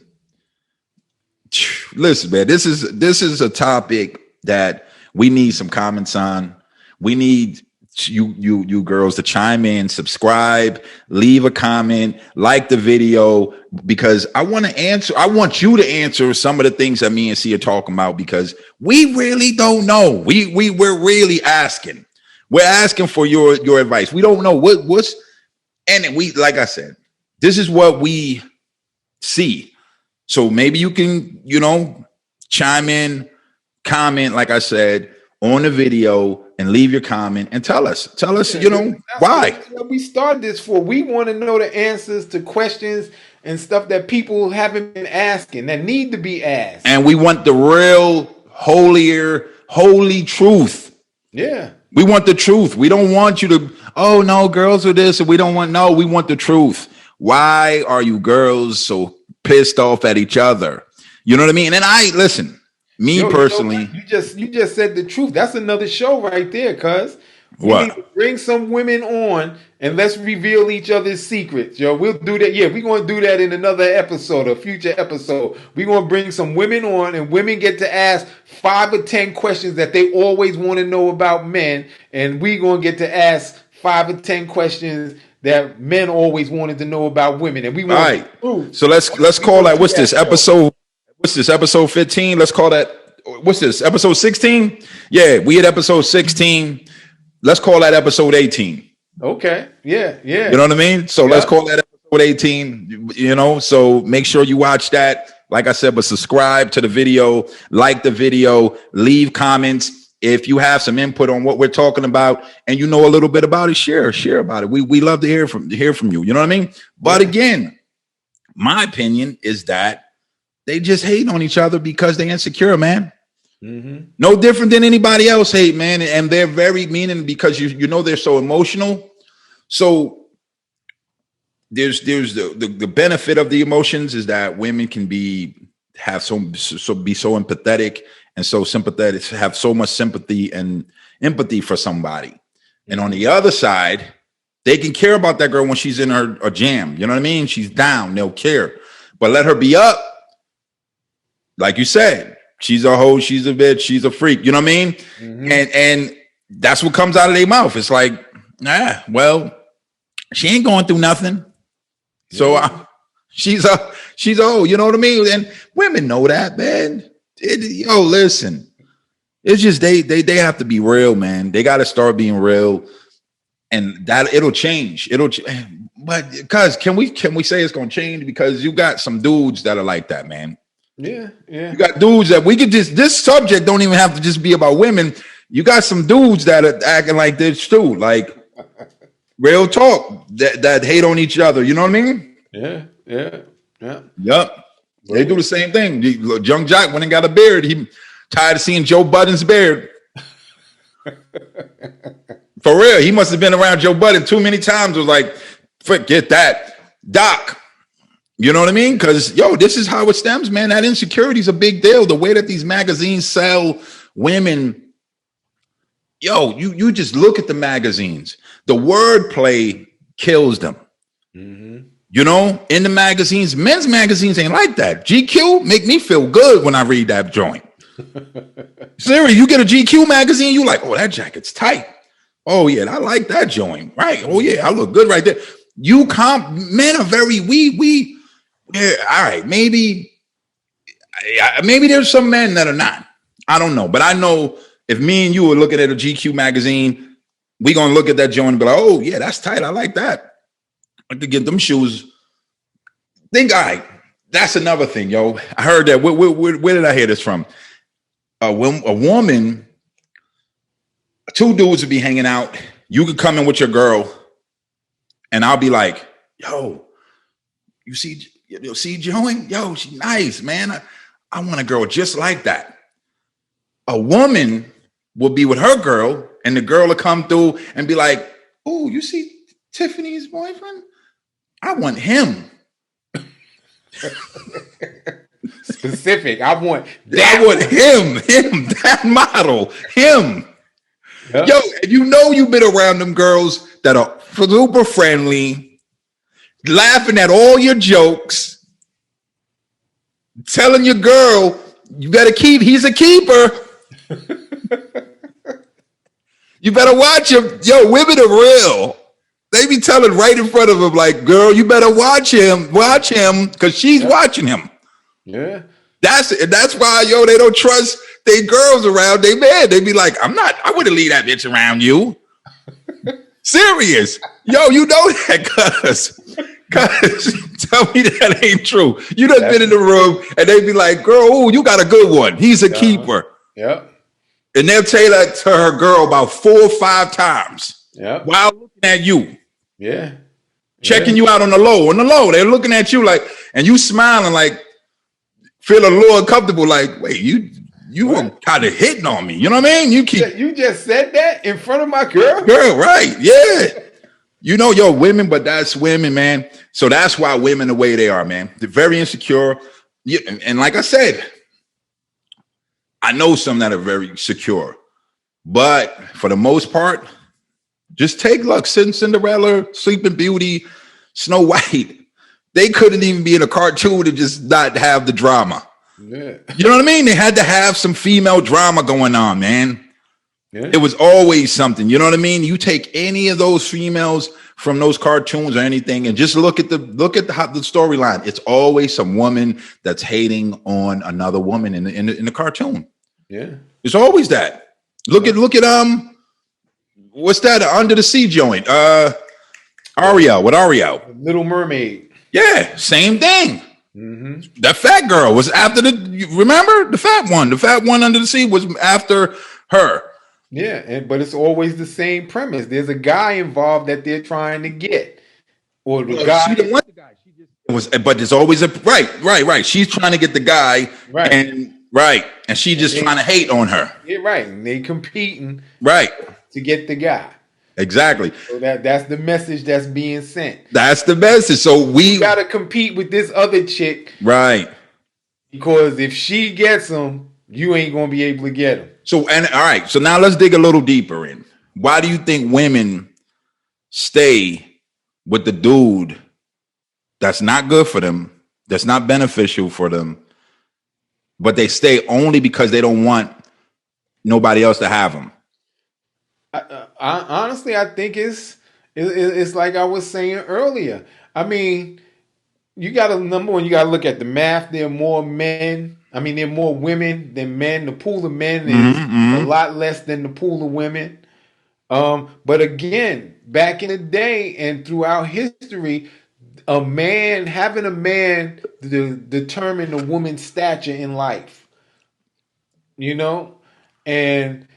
man, this is a topic that we need some comments on. We need you girls to chime in, subscribe, leave a comment, like the video, because I want you to answer some of the things that me and C are talking about, because we really don't know. We're really asking. We're asking for your advice. We don't know what's, and we, like I said, this is what we see. So maybe you can, you know, chime in, comment, like I said, on the video and leave your comment and tell us, you know, why. That's what we started this for. We want to know the answers to questions and stuff that people haven't been asking that need to be asked. And we want the real, holy truth. Yeah. We want the truth. We don't want you to, oh no, girls are this, and we want the truth. Why are you girls so pissed off at each other? You know what I mean? And listen, personally, you just said the truth. That's another show right there, cuz. We need to bring some women on and let's reveal each other's secrets. Yo, we'll do that. Yeah, we're going to do that in another episode, a future episode. We're going to bring some women on and women get to ask 5 or 10 questions that they always want to know about men. And we're going to get to ask 5 or 10 questions that men always wanted to know about women. And we want So let's call that, what's this episode 15? Let's call that, what's this, episode 16? Yeah, we at episode 16. Let's call that episode 18. Okay. Yeah. You know what I mean? So let's call that episode 18, you know? So make sure you watch that. Like I said, but subscribe to the video, like the video, leave comments. If you have some input on what we're talking about and you know a little bit about it, share about it. We love to hear from you. You know what I mean? But again, my opinion is that they just hate on each other because they're insecure, man. No different than anybody else hate, man. And they're very meaning because you know they're so emotional. So there's the benefit of the emotions is that women can be so empathetic and so sympathetic, have so much sympathy and empathy for somebody. And on the other side, they can care about that girl when she's in her jam. You know what I mean? She's down. They'll care. But let her be up. Like you said, she's a hoe. She's a bitch. She's a freak. You know what I mean? And that's what comes out of their mouth. It's like, well, she ain't going through nothing. So she's a hoe. You know what I mean? And women know that, man. Listen. It's just they have to be real, man. They got to start being real, and that it'll change. But because can we say it's gonna change? Because you got some dudes that are like that, man. Yeah. You got dudes that we could this subject don't even have to just be about women. You got some dudes that are acting like this too, like real talk that hate on each other. You know what I mean? Yeah. Yep. They do the same thing. Young Jock went and got a beard. He tired of seeing Joe Budden's beard. For real, he must have been around Joe Budden too many times. Was like, forget that, Doc. You know what I mean? Because this is how it stems, man. That insecurity is a big deal. The way that these magazines sell women, you just look at the magazines. The wordplay kills them. You know, in the magazines, men's magazines ain't like that. GQ make me feel good when I read that joint. Seriously, you get a GQ magazine, you like, oh, that jacket's tight. Oh yeah, I like that joint. Right. Oh yeah, I look good right there. Men are very yeah, all right. Maybe there's some men that are not. I don't know, but I know if me and you were looking at a GQ magazine, we gonna look at that joint and be like, oh yeah, that's tight. I like that. I could get them shoes. All right, that's another thing, yo. I heard that. Where did I hear this from? A woman, two dudes would be hanging out. You could come in with your girl, and I'll be like, yo, you see Joey? Yo, she's nice, man. I want a girl just like that. A woman will be with her girl, and the girl will come through and be like, oh, you see Tiffany's boyfriend? I want him. Specific. I want him, that model, him. Yep. Yo, you've been around them girls that are super friendly, laughing at all your jokes, telling your girl, you better he's a keeper. You better watch him. Yo, women are real. They be telling right in front of him, like, girl, you better watch him, because she's watching him. Yeah. That's why, they don't trust their girls around they man. They be like, I wouldn't leave that bitch around you. Serious. Yo, you know that, cuz tell me that ain't true. You done been in the room and they be like, girl, ooh, you got a good one. He's a keeper. Yep. And they'll tell that to her girl about 4 or 5 times. Yep. While looking at you. Yeah. Checking you out on the low. They're looking at you like, and you smiling like, feel a little uncomfortable, like, wait, you were kind of hitting on me. You know what I mean? You just said that in front of my girl? Girl, right. Yeah. Women, but that's women, man. So that's why women the way they are, man. They're very insecure. Yeah, and like I said, I know some that are very secure. But for the most part, just take luck. Cinderella, Sleeping Beauty, Snow White. They couldn't even be in a cartoon to just not have the drama. Yeah. You know what I mean? They had to have some female drama going on, man. Yeah. It was always something. You know what I mean? You take any of those females from those cartoons or anything, and just look at the storyline. It's always some woman that's hating on another woman in the cartoon. Yeah, it's always that. Look at what's that? Under the Sea joint. Ariel. Little Mermaid. Yeah, same thing. Mm-hmm. That fat girl was after remember the fat one? The fat one under the sea was after her. Yeah, but it's always the same premise. There's a guy involved that they're trying to get. Or the guy. She didn't want the guy. She just but there's always right. She's trying to get the guy. Right. And Right. And she just trying to hate on her. Yeah, right. And they competing Right. to get the guy. Exactly. So that's the message that's being sent. That's the message. So we got to compete with this other chick. Right. Because if she gets him, you ain't going to be able to get him. So, and all right. So now let's dig a little deeper in. Why do you think women stay with the dude that's not good for them, that's not beneficial for them, but they stay only because they don't want nobody else to have them? I honestly, I think it's like I was saying earlier. I mean, you got to, number one, you got to look at the math. There are more men. I mean, there are more women than men. The pool of men is a lot less than the pool of women. But again, back in the day and throughout history, having a man determine a woman's stature in life, you know, and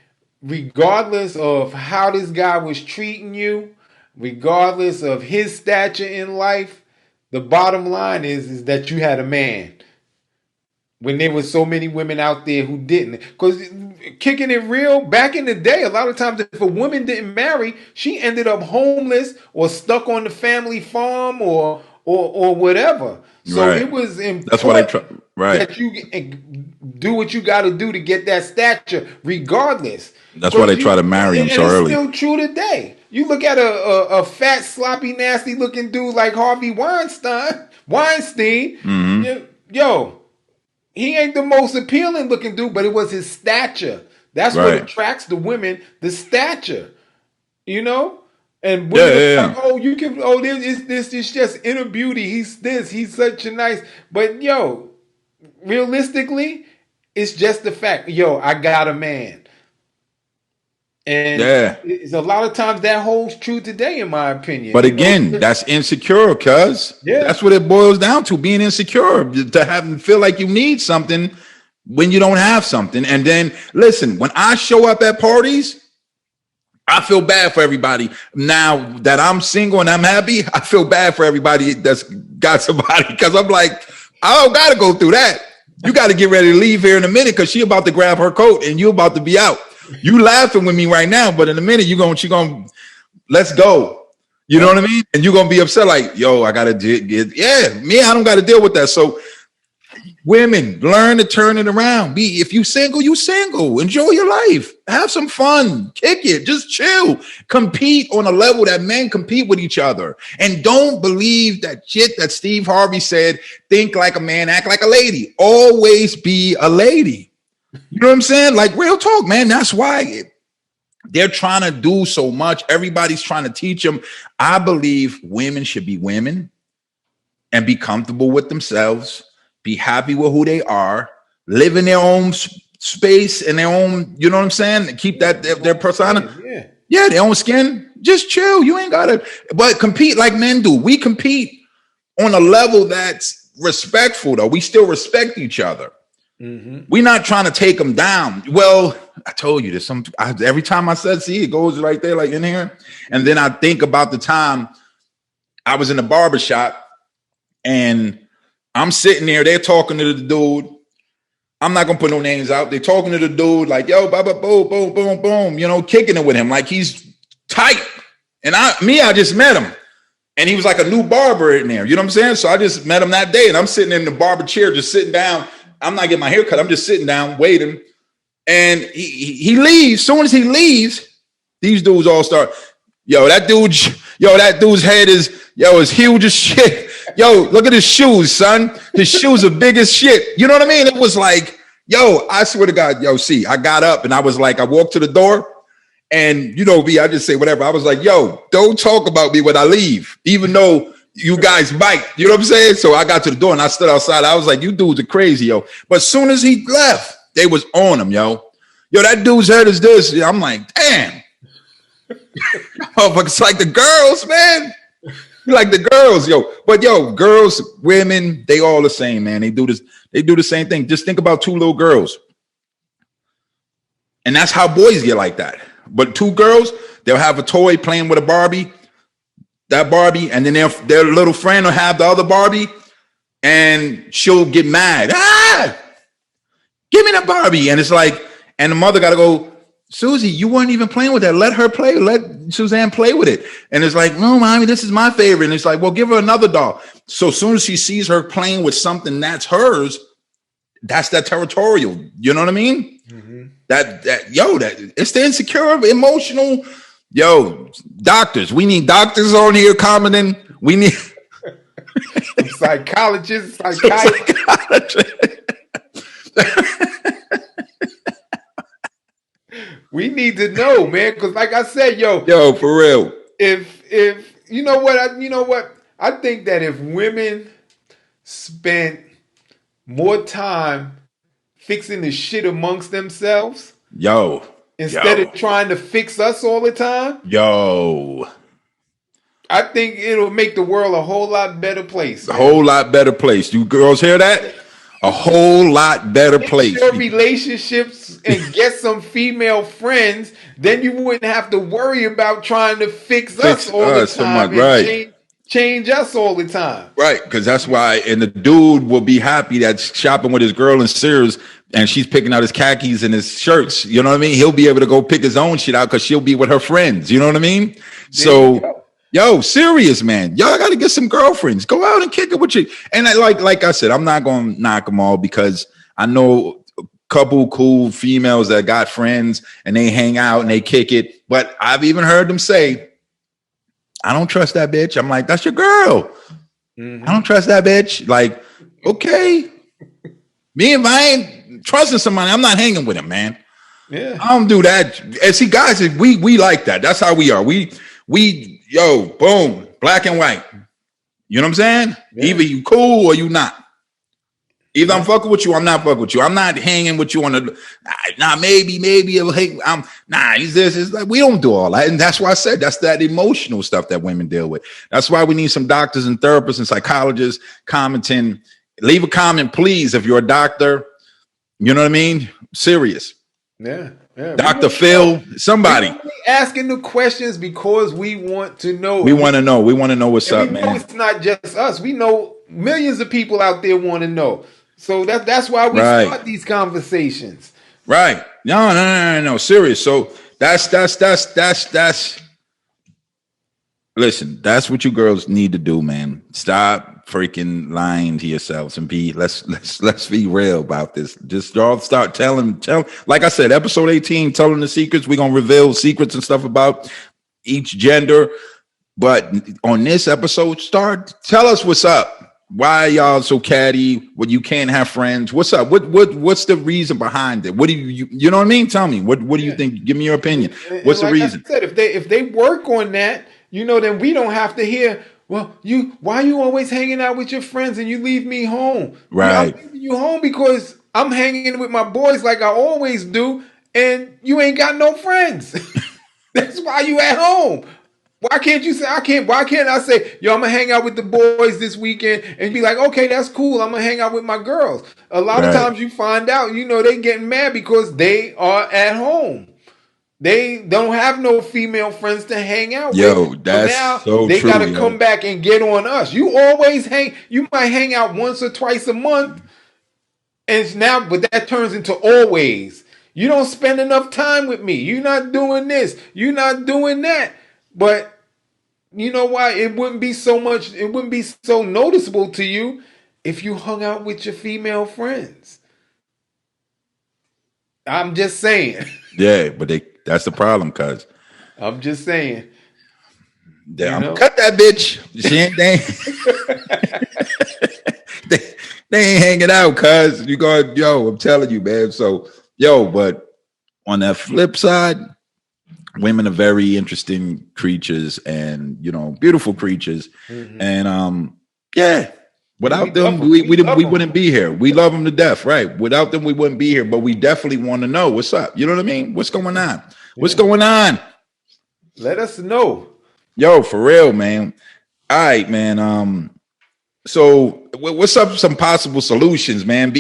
regardless of how this guy was treating you, regardless of his stature in life, the bottom line is that you had a man. When there were so many women out there who didn't. Because kicking it real, back in the day, a lot of times if a woman didn't marry, she ended up homeless or stuck on the family farm or whatever. So Right. it was important That's what I try. Right. that you do what you got to do to get that stature regardless. That's why they try to marry him so early. It's still true today. You look at a fat, sloppy, nasty looking dude like Harvey Weinstein, yo, he ain't the most appealing looking dude, but it was his stature. That's what attracts the women, the stature, you know? And women like, oh, you can, oh, this is just inner beauty. He's such a nice, but yo, realistically, it's just the fact, yo, I got a man. And it's a lot of times that holds true today, in my opinion. But again, that's insecure, cuz. Yeah. That's what it boils down to, being insecure, to feel like you need something when you don't have something. And then, listen, when I show up at parties, I feel bad for everybody. Now that I'm single and I'm happy, I feel bad for everybody that's got somebody, because I'm like, I don't got to go through that. You got to get ready to leave here in a minute because she about to grab her coat and you about to be out. You laughing with me right now, but in a minute she gonna let's go. You know what I mean? And you're gonna be upset, like, yo, I gotta I don't gotta deal with that. So women, learn to turn it around. If you single, you single. Enjoy your life. Have some fun. Kick it. Just chill. Compete on a level that men compete with each other. And don't believe that shit that Steve Harvey said, think like a man, act like a lady. Always be a lady. You know what I'm saying? Like, real talk, man. That's why they're trying to do so much. Everybody's trying to teach them. I believe women should be women and be comfortable with themselves, be happy with who they are, live in their own space and their own, you know what I'm saying? Keep that their persona. Yeah, their own skin. Just chill. You ain't got to, but compete like men do. We compete on a level that's respectful, though. We still respect each other. We're not trying to take them down. Well, I told you this. Every time I said, see, it goes right there, like in here. And then I think about the time I was in the barbershop and I'm sitting there. They're talking to the dude. I'm not going to put no names out. They're talking to the dude like, yo, boom, boom, boom, boom, boom, you know, kicking it with him like he's tight. And I just met him. And he was like a new barber in there. You know what I'm saying? So I just met him that day. And I'm sitting in the barber chair, just sitting down. I'm not getting my hair cut. I'm just sitting down, waiting. And he leaves. As soon as he leaves, these dudes all start, that dude's head is huge as shit. Yo, look at his shoes, son. His shoes are big as shit. You know what I mean? It was like, I swear to God, I got up and I was like, I walked to the door and I just say whatever. I was like, don't talk about me when I leave, even though you guys bite. You know what I'm saying? So I got to the door and I stood outside. I was like, you dudes are crazy, yo. But as soon as he left, they was on him, yo. That dude's head is this. I'm like, damn. It's like the girls, man. Like the girls, yo. But girls, women, they all the same, man. They do the same thing. Just think about two little girls. And that's how boys get like that. But two girls, they'll have a toy playing with a Barbie. That Barbie, and then their little friend will have the other Barbie, and she'll get mad. Give me that Barbie. And it's like, and the mother got to go, Susie, you weren't even playing with that. Let her play. Let Suzanne play with it. And it's like, no, mommy, this is my favorite. And it's like, well, give her another doll. So as soon as she sees her playing with something that's hers, that's that territorial. You know what I mean? Mm-hmm. That it's the insecure, emotional. Yo, doctors. We need doctors on here commenting. We need psychologists, psychiatrists. We need to know, man, because like I said, yo, for real. If you know what, I think that if women spent more time fixing the shit amongst themselves, instead of trying to fix us all the time, I think it'll make the world a whole lot better place. Man. A whole lot better place. You girls hear that? A whole lot better place. Your relationships and get some female friends, then you wouldn't have to worry about trying to fix us all the time. Right. Change us all the time. Right, because that's why, and the dude will be happy that's shopping with his girl in Sears and she's picking out his khakis and his shirts. You know what I mean? He'll be able to go pick his own shit out because she'll be with her friends. You know what I mean? So, yo, serious, man. Y'all got to get some girlfriends. Go out and kick it with you. And like I said, I'm not going to knock them all because I know a couple cool females that got friends and they hang out and they kick it. But I've even heard them say, I don't trust that bitch. I'm like, that's your girl. Mm-hmm. I don't trust that bitch. Like, okay. Me, if I ain't trusting somebody, I'm not hanging with him, man. Yeah. I don't do that. And see, guys, we like that. That's how we are. We boom, black and white. You know what I'm saying? Yeah. Either you cool or you not. Either I'm fucking with you, I'm not fucking with you. I'm not hanging with you on the maybe he's this. It's like we don't do all that. And that's why I said that's that emotional stuff that women deal with. That's why we need some doctors and therapists and psychologists commenting. Leave a comment, please, if you're a doctor. You know what I mean? Serious. Yeah. Dr. Phil, somebody. We're asking the questions because we want to know. We want to know. We want to know what's up, man. It's not just us. We know millions of people out there want to know. So that's why we start these conversations. Right. No. Serious. So that's listen, that's what you girls need to do, man. Stop freaking lying to yourselves and let's be real about this. Just y'all start telling, like I said, episode 18, telling the secrets. We're gonna reveal secrets and stuff about each gender. But on this episode, tell us what's up. Why y'all so catty? What, you can't have friends? What's up? What's the reason behind it? What do you know what I mean? Tell me. What do you think? Give me your opinion. What's the reason? I said, if they work on that, then we don't have to hear, well, why you always hanging out with your friends and you leave me home? Right. I'm leaving you home because I'm hanging with my boys like I always do, and you ain't got no friends. That's why you at home. Why can't you say why can't I say, yo, I'm gonna hang out with the boys this weekend and be like, okay, that's cool. I'm gonna hang out with my girls. A lot of times you find out, they getting mad because they are at home. They don't have no female friends to hang out with. Yo, that's now so they true. They gotta come back and get on us. You might hang out once or twice a month, but that turns into always. You don't spend enough time with me. You're not doing this. You're not doing that. But you know why? It wouldn't be so noticeable to you if you hung out with your female friends. I'm just saying. Yeah, but that's the problem, cuz. I'm just saying. Cut that bitch. She ain't they ain't hanging out, cuz. I'm telling you, man. So, but on that flip side, women are very interesting creatures and, beautiful creatures. Mm-hmm. And, without them, we wouldn't be here. We love them to death, right? Without them, we wouldn't be here, but we definitely want to know what's up. You know what I mean? What's going on? What's going on? Let us know. Yo, for real, man. All right, man. So what's up? Some possible solutions, man.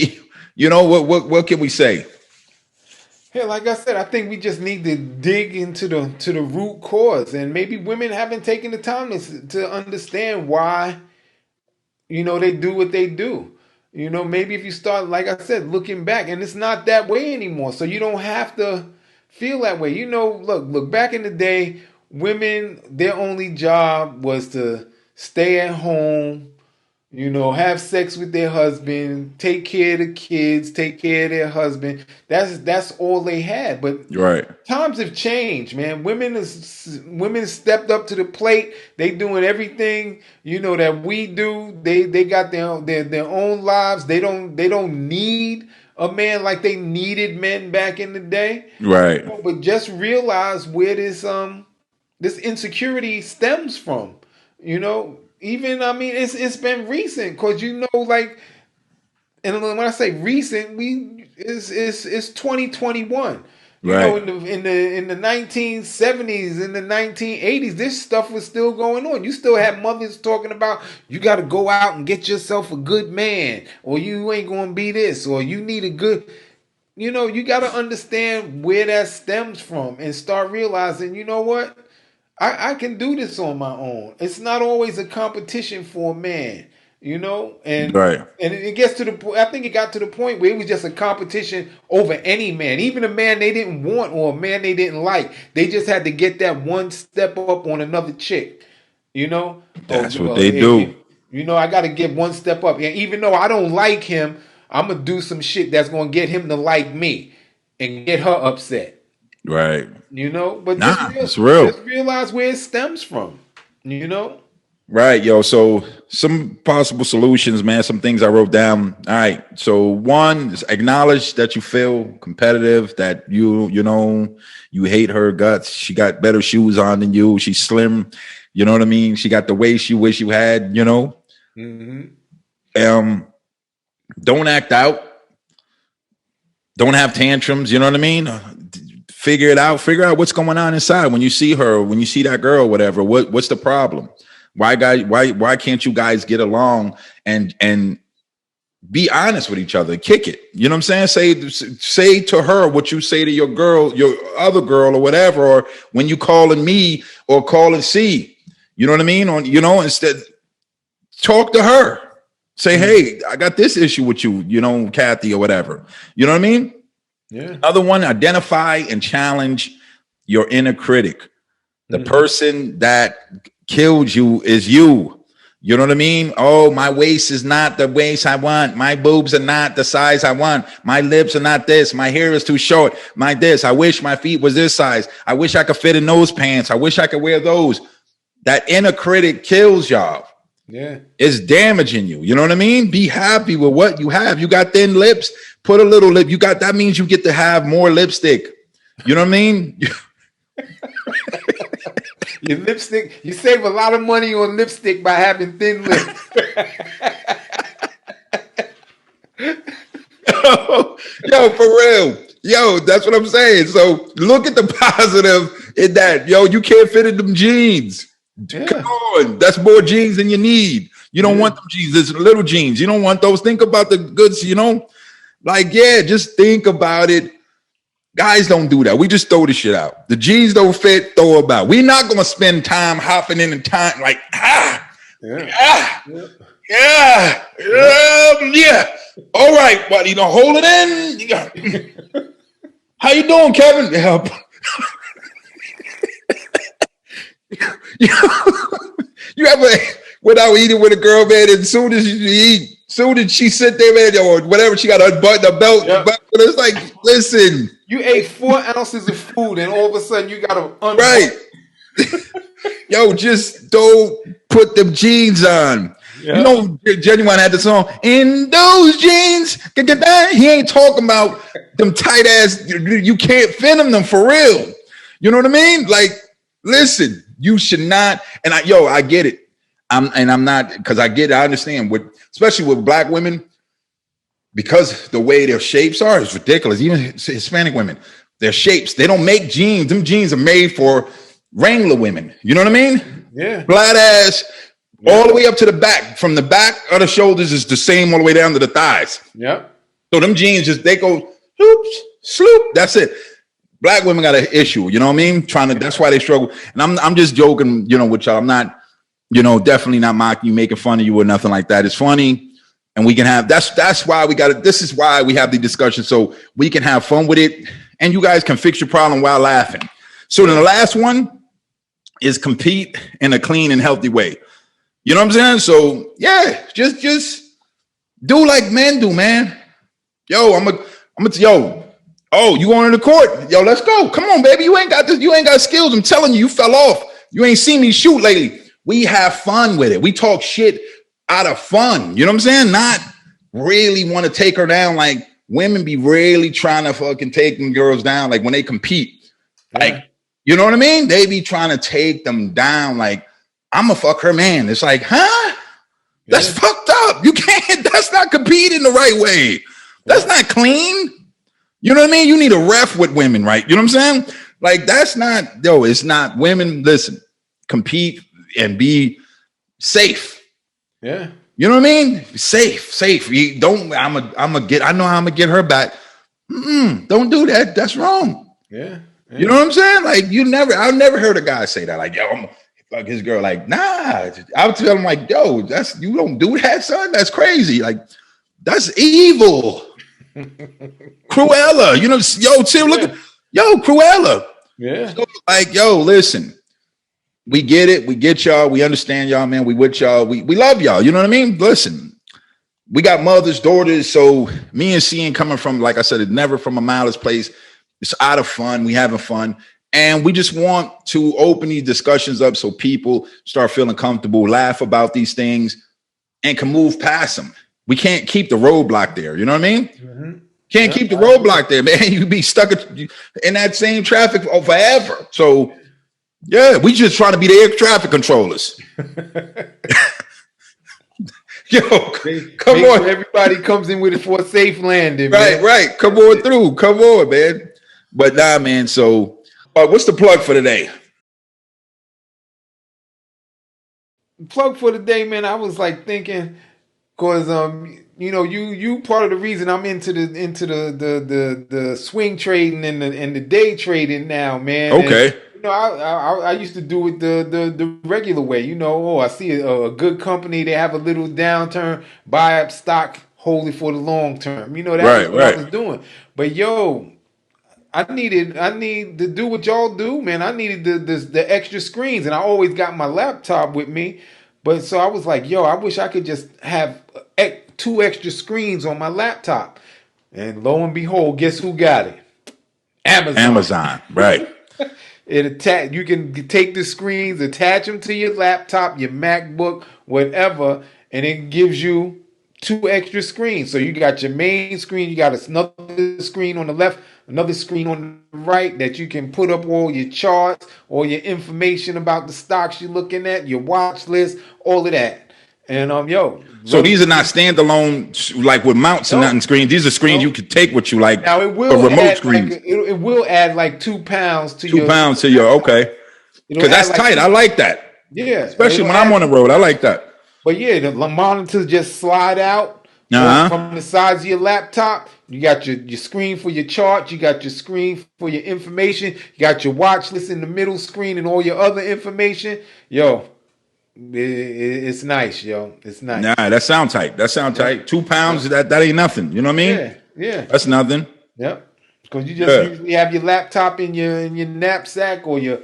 What can we say? Yeah, like I said, I think we just need to dig into the root cause, and maybe women haven't taken the time to understand why, they do what they do. You know, maybe if you start, like I said, looking back, and it's not that way anymore. So you don't have to feel that way. You know, look, back in the day, women, their only job was to stay at home, you know, have sex with their husband, take care of the kids, take care of their husband. That's all they had. But Right. times have changed, man. Women stepped up to the plate. They doing everything, you know, that we do. They got their own lives. They don't need a man like they needed men back in the day. Right. You know, but just realize where this insecurity stems from. You know, even, I mean, it's been recent, because, you know, like, and when I say recent, it's 2021. You know, in the 1970s, in the 1980s, this stuff was still going on. You still had mothers talking about, you got to go out and get yourself a good man, or you ain't going to be this, or you need a good, you know, you got to understand where that stems from and start realizing, you know what? I can do this on my own. It's not always a competition for a man, you know? And it gets to the point, I think it got to the point where it was just a competition over any man, even a man they didn't want or a man they didn't like. They just had to get that one step up on another chick, you know? That's what they do. You know, I got to get one step up. And even though I don't like him, I'm going to do some shit that's going to get him to like me and get her upset. Right. You know, but it's real. Just realize where it stems from, you know? Right, yo. So some possible solutions, man. Some things I wrote down. All right. So one is acknowledge that you feel competitive, that you know, you hate her guts. She got better shoes on than you. She's slim. You know what I mean? She got the waist you wish you had, you know? Mm-hmm. Don't act out. Don't have tantrums. You know what I mean? Figure it out. Figure out what's going on inside when you see her, when you see that girl, whatever. What's the problem? Why can't you guys get along and be honest with each other? Kick it. You know what I'm saying? Say to her what you say to your girl, your other girl, or whatever. Or when you calling me or calling C. You know what I mean? Instead, talk to her. Say, hey, I got this issue with you. You know, Kathy, or whatever. You know what I mean? Yeah. Other one, identify and challenge your inner critic. The person that killed you is you. You know what I mean? Oh, my waist is not the waist I want. My boobs are not the size I want. My lips are not this. My hair is too short. My this. I wish my feet was this size. I wish I could fit in those pants. I wish I could wear those. That inner critic kills y'all. Yeah. It's damaging you. You know what I mean? Be happy with what you have. You got thin lips. Put a little lip. That means you get to have more lipstick. You know what I mean? Your lipstick, you save a lot of money on lipstick by having thin lips. Yo, for real. Yo, that's what I'm saying. So look at the positive in that. Yo, you can't fit in them jeans. Yeah. Come on. That's more jeans than you need. You don't want them jeans. There's little jeans. You don't want those. Think about the goods, you know? Like, yeah, just think about it. Guys don't do that. We just throw the shit out. The jeans don't fit, throw them out. We're not going to spend time hopping in and time like, yeah. All right, buddy, hold it in. How you doing, Kevin? Help. You ever went out eating with a girl, man, and as soon as you eat, soon as she sit there, man, or whatever, she got to unbutton the belt. Yep. But it's like, listen. You ate 4 ounces of food, and all of a sudden you got to unbutton. Right. Yo, just don't put them jeans on. Yep. You know, Genuine had the song, "In Those Jeans." He ain't talking about them tight ass, you can't fit them for real. You know what I mean? Like, listen, you should not. And I get it. I'm not, because I get it. I understand, especially with black women, because the way their shapes are is ridiculous. Even Hispanic women, their shapes, they don't make jeans. Them jeans are made for Wrangler women. You know what I mean? Yeah. Flat ass, all the way up to the back. From the back of the shoulders is the same all the way down to the thighs. Yep. So them jeans they go, oops, sloop. That's it. Black women got an issue. You know what I mean? That's why they struggle. And I'm just joking, with y'all. I'm not, definitely not mocking you, making fun of you or nothing like that. It's funny. and we can have that's why we got it. This is why we have the discussion, so we can have fun with it, and you guys can fix your problem while laughing. So then the last one is compete in a clean and healthy way. You know what I'm saying? So yeah, just do like men do, man. Yo, I'm yo. Oh, you going to the court? Yo, let's go. Come on, baby. You ain't got this. You ain't got skills. I'm telling you, you fell off. You ain't seen me shoot lately. We have fun with it. We talk shit out of fun. You know what I'm saying? Not really want to take her down. Like women be really trying to fucking take them girls down. Like when they compete, like, you know what I mean? They be trying to take them down. Like, I'm gonna fuck her man. It's like, huh? That's fucked up. You can't, that's not competing the right way. That's not clean. You know what I mean? You need a ref with women, right? You know what I'm saying? Like, that's not, it's not women. Listen, compete and be safe. Yeah. You know what I mean? Safe. You don't, I know how I'm gonna get her back. Don't do that. That's wrong. Yeah. You know what I'm saying? Like, I've never heard a guy say that. Like, yo, I'm gonna fuck his girl. Like, nah. I would tell him, like, yo, you don't do that, son. That's crazy. Like, that's evil. Cruella. You know, yo, Tim, look at, yo, Cruella. Yeah. So, like, yo, listen. We get it. We get y'all. We understand y'all, man. We with y'all. We love y'all. You know what I mean? Listen, we got mothers, daughters. So me and C ain't coming from, like I said, it's never from a malice place. It's out of fun. We having fun. And we just want to open these discussions up so people start feeling comfortable, laugh about these things, and can move past them. We can't keep the roadblock there. You know what I mean? Mm-hmm. Can't keep the roadblock there, man. You be stuck in that same traffic forever. So, yeah, we just trying to be the air traffic controllers. Yo, come on. Sure everybody comes in with it for a safe landing. Right, right. Come on through. Come on, man. But nah, man. So, what's the plug for today? Plug for the day, man. I was like thinking, cause you know, you part of the reason I'm into the swing trading and the day trading now, man. Okay. And, you know, I used to do it the regular way. You know, I see a good company, they have a little downturn, buy up stock, hold it for the long term. You know, that's what I was doing. But yo, I need to do what y'all do, man. I needed the extra screens, and I always got my laptop with me. But so I was like, yo, I wish I could just have 2 extra screens on my laptop. And lo and behold, guess who got it? Amazon, right. You can take the screens, attach them to your laptop, your MacBook, whatever, and it gives you 2 extra screens. So you got your main screen, you got another screen on the left, another screen on the right that you can put up all your charts, all your information about the stocks you're looking at, your watch list, all of that. And so these are not standalone, like with mounts and nothing screens. These are screens you could take with you, like now it will a remote screen. It will add like 2 pounds to 2 pounds to your because that's like tight. I like that. Yeah, especially when I'm on the road. I like that. But yeah, the monitors just slide out from the sides of your laptop. You got your screen for your charts. You got your screen for your information. You got your watch list in the middle screen and all your other information. Yo, it's nice, yo. It's nice. Nah, that sound tight. 2 pounds, that ain't nothing. You know what I mean? Yeah. That's nothing. Yep. Because you just usually have your laptop in your knapsack or your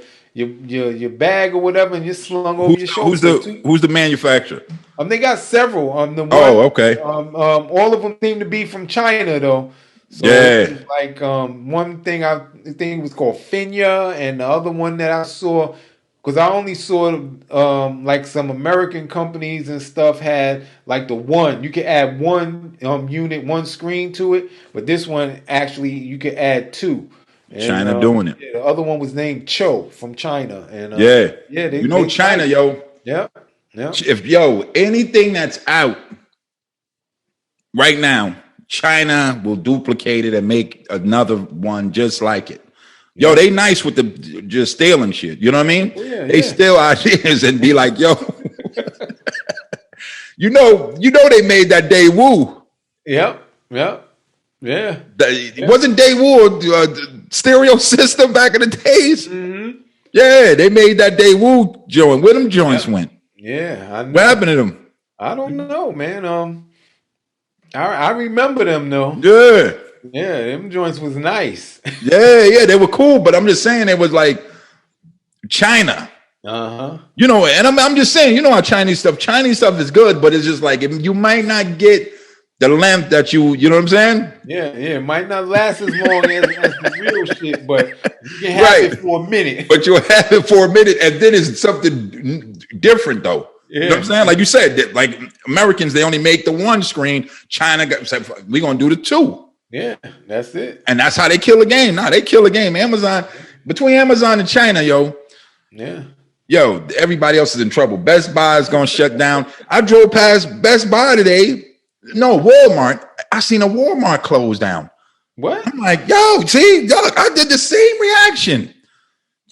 bag or whatever, and you're slung over your shoulder. Who's the manufacturer? They got several. Okay. All of them seem to be from China though. So like one thing I think it was called Finya, and the other one that I saw, because I only saw like some American companies and stuff had like the one you could add one unit, one screen to it, but this one actually you could add 2. And, China doing it. Yeah, the other one was named Cho from China, and they China, yo. Yeah. If anything that's out right now, China will duplicate it and make another one just like it. Yo, they nice with the just stealing shit. You know what I mean? They steal ideas and be like, yo, you know, they made that Daewoo. Yep. Wasn't Daewoo stereo system back in the days? Mm-hmm. Yeah, they made that Daewoo joint. Where them joints went? Yeah, what happened to them? I don't know, man. I remember them though. Yeah. Yeah, them joints was nice. Yeah, they were cool, but I'm just saying it was like China. Uh-huh. You know, and I'm just saying, you know how Chinese stuff is good, but it's just like you might not get the length that you know what I'm saying? Yeah, it might not last as long as the real shit, but you can have it for a minute. But you'll have it for a minute, and then it's something different, though. You know what I'm saying? Like you said, that, like Americans, they only make the one screen. China said, we're going to do the two. Yeah, that's it. And that's how they kill a game. Nah, they kill a game. Amazon, between Amazon and China, yo, everybody else is in trouble. Best Buy is going to shut down. I drove past Best Buy today. No, Walmart. I seen a Walmart close down. What? I'm like, see, I did the same reaction.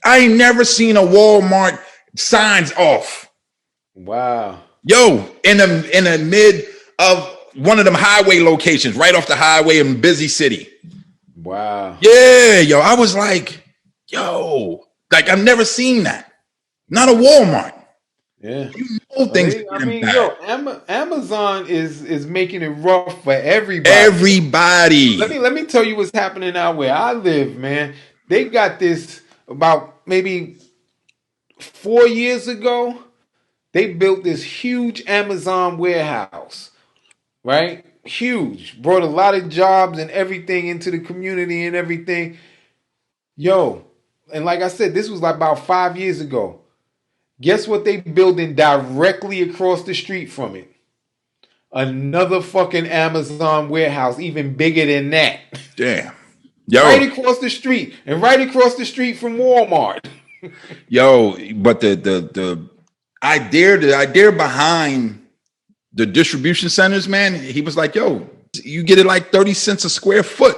I ain't never seen a Walmart signs off. Wow. Yo, in the mid of one of them highway locations, right off the highway in busy city. Wow. Yeah, yo, I was like, like I've never seen that. Not a Walmart. Yeah. You know things. Amazon is making it rough for everybody. Everybody. Let me tell you what's happening out where I live, man. They got this about maybe 4 years ago. They built this huge Amazon warehouse, right? Huge. Brought a lot of jobs and everything into the community and everything. Yo, and like I said, this was like about 5 years ago. Guess what they building directly across the street from it? Another fucking Amazon warehouse, even bigger than that. Damn. Yo. Right across the street. And right across the street from Walmart. Yo, but the idea behind the distribution centers, man, he was like, yo, you get it like 30 cents a square foot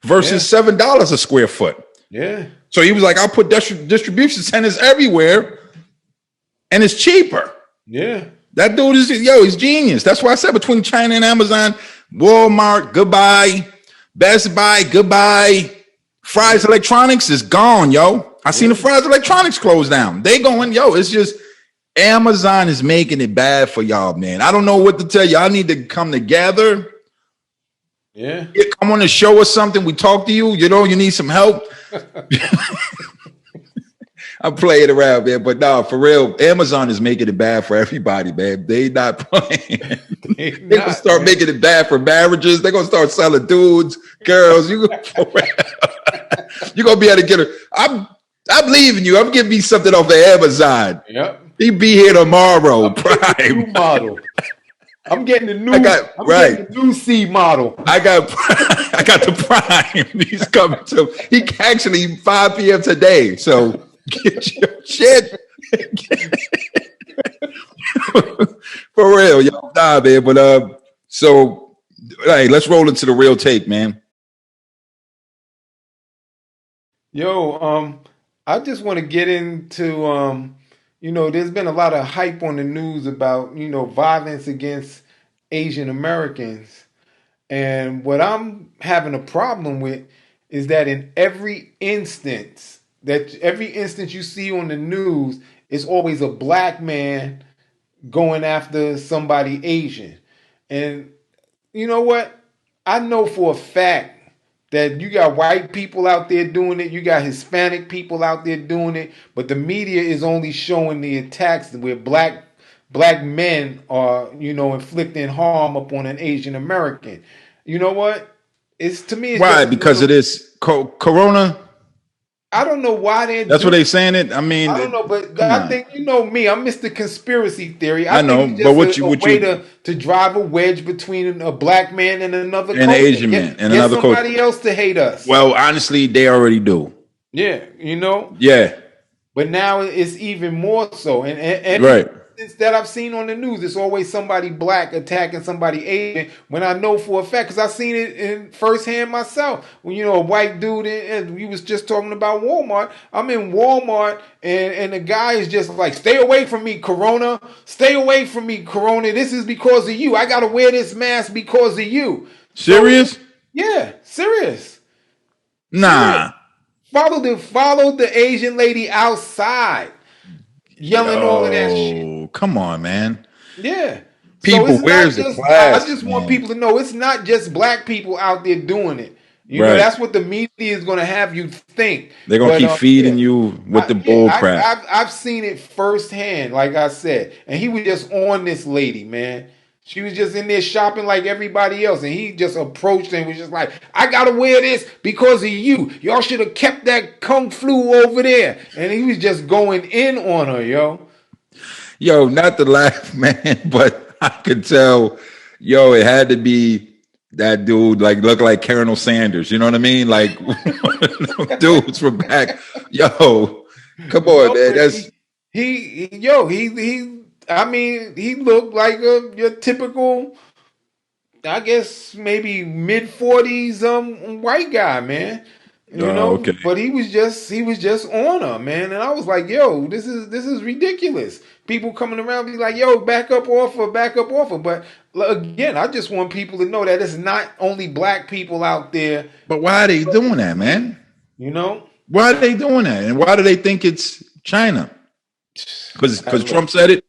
versus $7 a square foot. Yeah. So he was like, I'll put distribution centers everywhere and it's cheaper. Yeah. That dude is, he's genius. That's why I said between China and Amazon, Walmart, goodbye. Best Buy, goodbye. Fry's Electronics is gone, yo. I seen the Fry's Electronics close down. They going, it's just Amazon is making it bad for y'all, man. I don't know what to tell you. I need to come together. Yeah. Come on and show us something. We talk to you. You need some help. I'm playing around, man. But no, for real, Amazon is making it bad for everybody, man. They not playing. They're going to start making it bad for marriages. They're going to start selling dudes, girls. You're going to be able to get her. I'm leaving you. I'm giving me something off of Amazon. Yep. He be here tomorrow. Prime new model. I'm getting the new. Getting the new C model. I got the Prime. He's coming to. He actually 5 p.m. today. So get your shit. For real, yo. Nah, man. But so hey, let's roll into the real take, man. Yo, I just want to get into there's been a lot of hype on the news about, violence against Asian Americans. And what I'm having a problem with is that in every instance you see on the news, it's always a black man going after somebody Asian. And you know what? I know for a fact that you got white people out there doing it, you got Hispanic people out there doing it, but the media is only showing the attacks where black men are, inflicting harm upon an Asian American. You know what? It's to me. Why? Because it is Corona. I don't know why that's what they saying it. I mean, I don't know, but I think me. I'm Mr. Conspiracy Theory. I know, think it's just a way to drive a wedge between a black man and another and an Asian man and another somebody else to hate us. Well, honestly, they already do. Yeah, Yeah. But now it's even more so, and right. That I've seen on the news, it's always somebody black attacking somebody Asian. When I know for a fact, because I've seen it in firsthand myself. When a white dude, and we was just talking about Walmart. I'm in Walmart, and the guy is just like, "Stay away from me, Corona! Stay away from me, Corona! This is because of you. I gotta wear this mask because of you." Serious? So, yeah, serious. Nah. Serious. Followed the Asian lady outside. Yelling all of that shit. Come on, man. Yeah. So People, it's not where's the just, I class, just want man? people to know it's not just black people out there doing it. You know, Right. that's what the media is going to have you think. They're gonna But keep yeah, feeding you with the bull crap. I've seen it firsthand, like I said. And he was just on this lady, man. She was just in there shopping like everybody else. And he just approached her and was just like, I got to wear this because of you. Y'all should have kept that Kung Flu over there. And he was just going in on her, yo. Yo, not to laugh, man, but I could tell, yo, it had to be that dude, like, look like Colonel Sanders. You know what I mean? Like, dudes from back. Yo, come on, man. That's I mean, he looked like your typical, I guess maybe mid-40s white guy, man. You know, okay. but he was just on her, man. And I was like, yo, this is ridiculous. People coming around be like, yo, back up off her, back up off her. But again, I just want people to know that it's not only black people out there. But why are they doing that, man? You know? Why are they doing that? And why do they think it's China? Because Trump said it?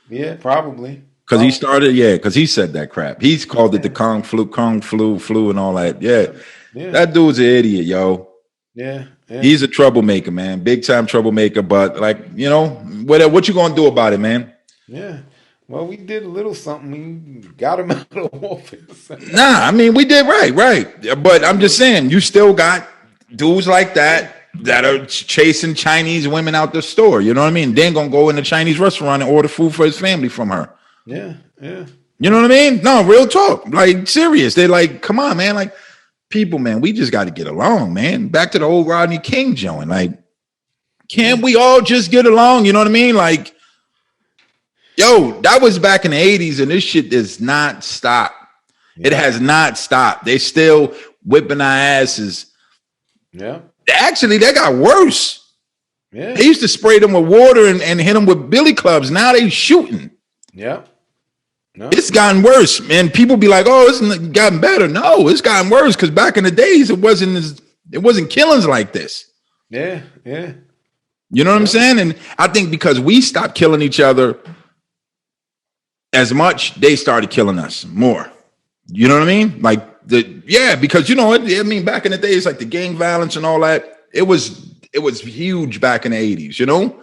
Yeah, probably. Because he started, because he said that crap. He's called it the Kung flu, and all that. Yeah. That dude's an idiot, yo. Yeah. He's a troublemaker, man. Big time troublemaker. But like, you know, what you gonna do about it, man? Yeah. Well, we did a little something. We got him out of office. Nah, I mean, we did right. But I'm just saying, you still got dudes like that are chasing Chinese women out the store. You know what I mean? Then gonna go in the Chinese restaurant and order food for his family from her. Yeah. You know what I mean? No, real talk. Like, serious. They're like, come on, man. Like, people, man, we just got to get along, man. Back to the old Rodney King joint. Like, can't we all just get along? You know what I mean? Like, yo, that was back in the 80s, and this shit does not stop. Yeah. It has not stopped. They still whipping our asses. Yeah. Actually, they got worse. Yeah. They used to spray them with water and hit them with billy clubs. Now they shooting. Yeah. No. It's gotten worse, man. People be like, "Oh, it's gotten better." No, it's gotten worse because back in the days, it wasn't killings like this. Yeah. You know what I'm saying? And I think because we stopped killing each other as much, they started killing us more. You know what I mean? Like because you know, I mean, back in the days, like the gang violence and all that, it was huge back in the 80s. You know,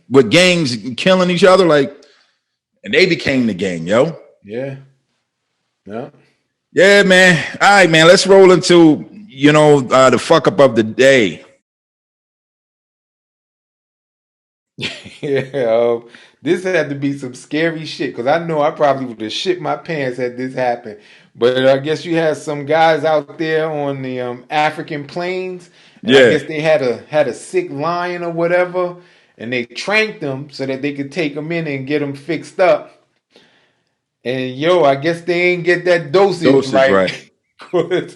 with gangs killing each other, like. And they became the gang, yo. Yeah. Yeah, man. All right, man. Let's roll into, the fuck up of the day. Yeah. This had to be some scary shit because I know I probably would have shit my pants had this happened. But I guess you had some guys out there on the African plains. And I guess they had a sick lion or whatever. And they tranked them so that they could take them in and get them fixed up. And I guess they ain't get that dosage right.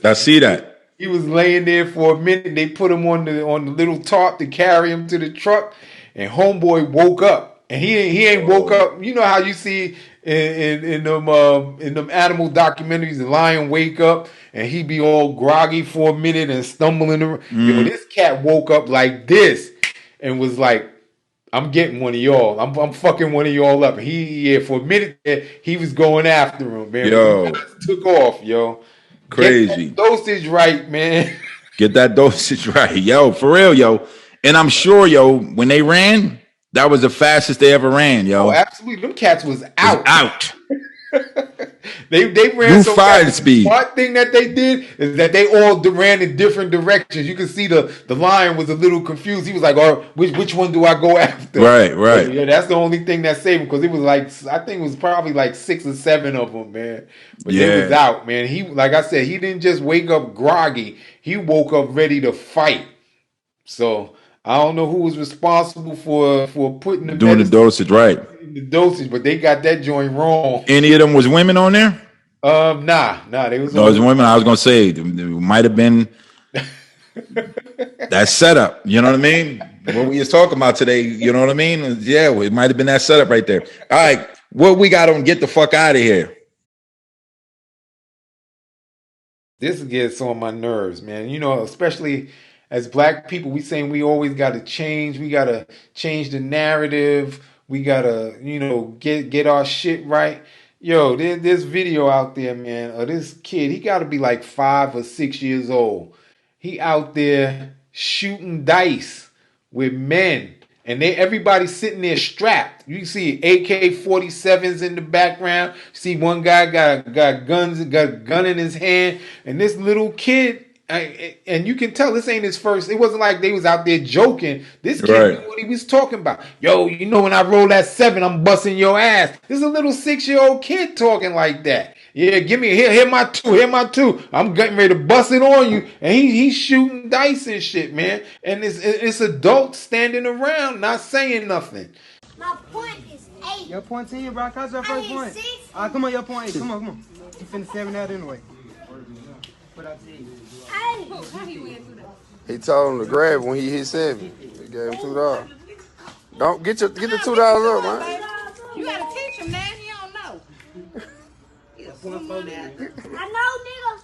I see that. He was laying there for a minute. They put him on the little tarp to carry him to the truck, and homeboy woke up. And he ain't woke up. You know how you see in them animal documentaries, the lion wake up and he be all groggy for a minute and stumbling around. This cat woke up like this and was like, I'm getting one of y'all. I'm fucking one of y'all up. And for a minute he was going after him, man. Yo. Took off, yo. Crazy. Get that dosage right, man. Get that dosage right. Yo, for real, yo. And I'm sure, when they ran, that was the fastest they ever ran, yo. Oh, absolutely. Them cats was out. Out. They ran so fast. Speed. One thing that they did is that they all ran in different directions. You can see the lion was a little confused. He was like, "Oh, which one do I go after?" Right. But, that's the only thing that saved him because it was like I think it was probably like 6 or 7 of them, man. But they was out, man. He, like I said, he didn't just wake up groggy. He woke up ready to fight. So I don't know who was responsible for putting the dosage right. The dosage, but they got that joint wrong. Any of them was women on there? Nah, they was. No, it was women. I was gonna say it might have been that setup. You know what I mean? What we was talking about today. You know what I mean? Yeah, it might have been that setup right there. All right, what we got on? Get the fuck out of here. This gets on my nerves, man. Especially as black people, we saying we always got to change. We got to change the narrative. We gotta, get our shit right. Yo, there's video out there, man, of this kid. He gotta be like 5 or 6 years old. He out there shooting dice with men. And everybody's sitting there strapped. You see AK-47s in the background. See one guy got guns, got a gun in his hand, and this little kid, and you can tell this ain't his first. It wasn't like they was out there joking. This kid knew what he was talking about. Yo, when I roll that 7, I'm busting your ass. This is a little 6-year-old kid talking like that. Yeah, give me here my 2. I'm getting ready to bust it on you. And he's shooting dice and shit, man. And it's adults standing around not saying nothing. My point is 8. Your point 10, bro. How's your first point? 6. Come on, your point 8. Come on. You finna 7 out anyway. What I tell you? He told him to grab when he hit 7. He gave him $2. Don't get the $2 up, man. You gotta teach him, man. He don't know. I know, nigga.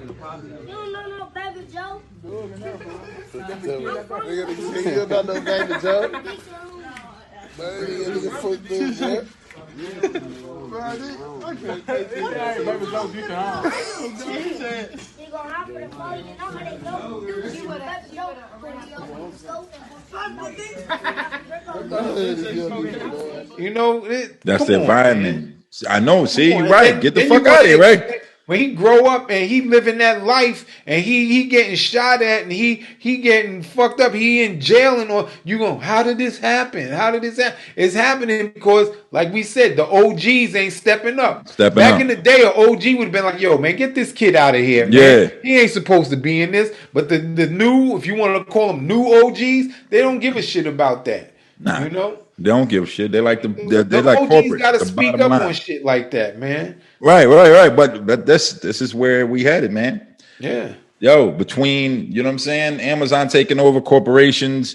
You don't know no baby Joe. You don't know baby Joe. Baby football, That's the environment. I know. See, you're right. Get the fuck out of here, right? When he grow up and he living that life and he getting shot at and he getting fucked up, he in jail and all, you go, how did this happen? How did this happen? It's happening because, like we said, the OGs ain't stepping up. Back in the day, an OG would have been like, yo, man, get this kid out of here, man. Yeah. He ain't supposed to be in this. But the new, if you want to call them new OGs, they don't give a shit about that. Nah. They don't give a shit. They like they like OGs corporate. Got to speak up on shit like that, man. Right. But this is where we headed, man. Yeah. Yo, between, you know what I'm saying, Amazon taking over corporations,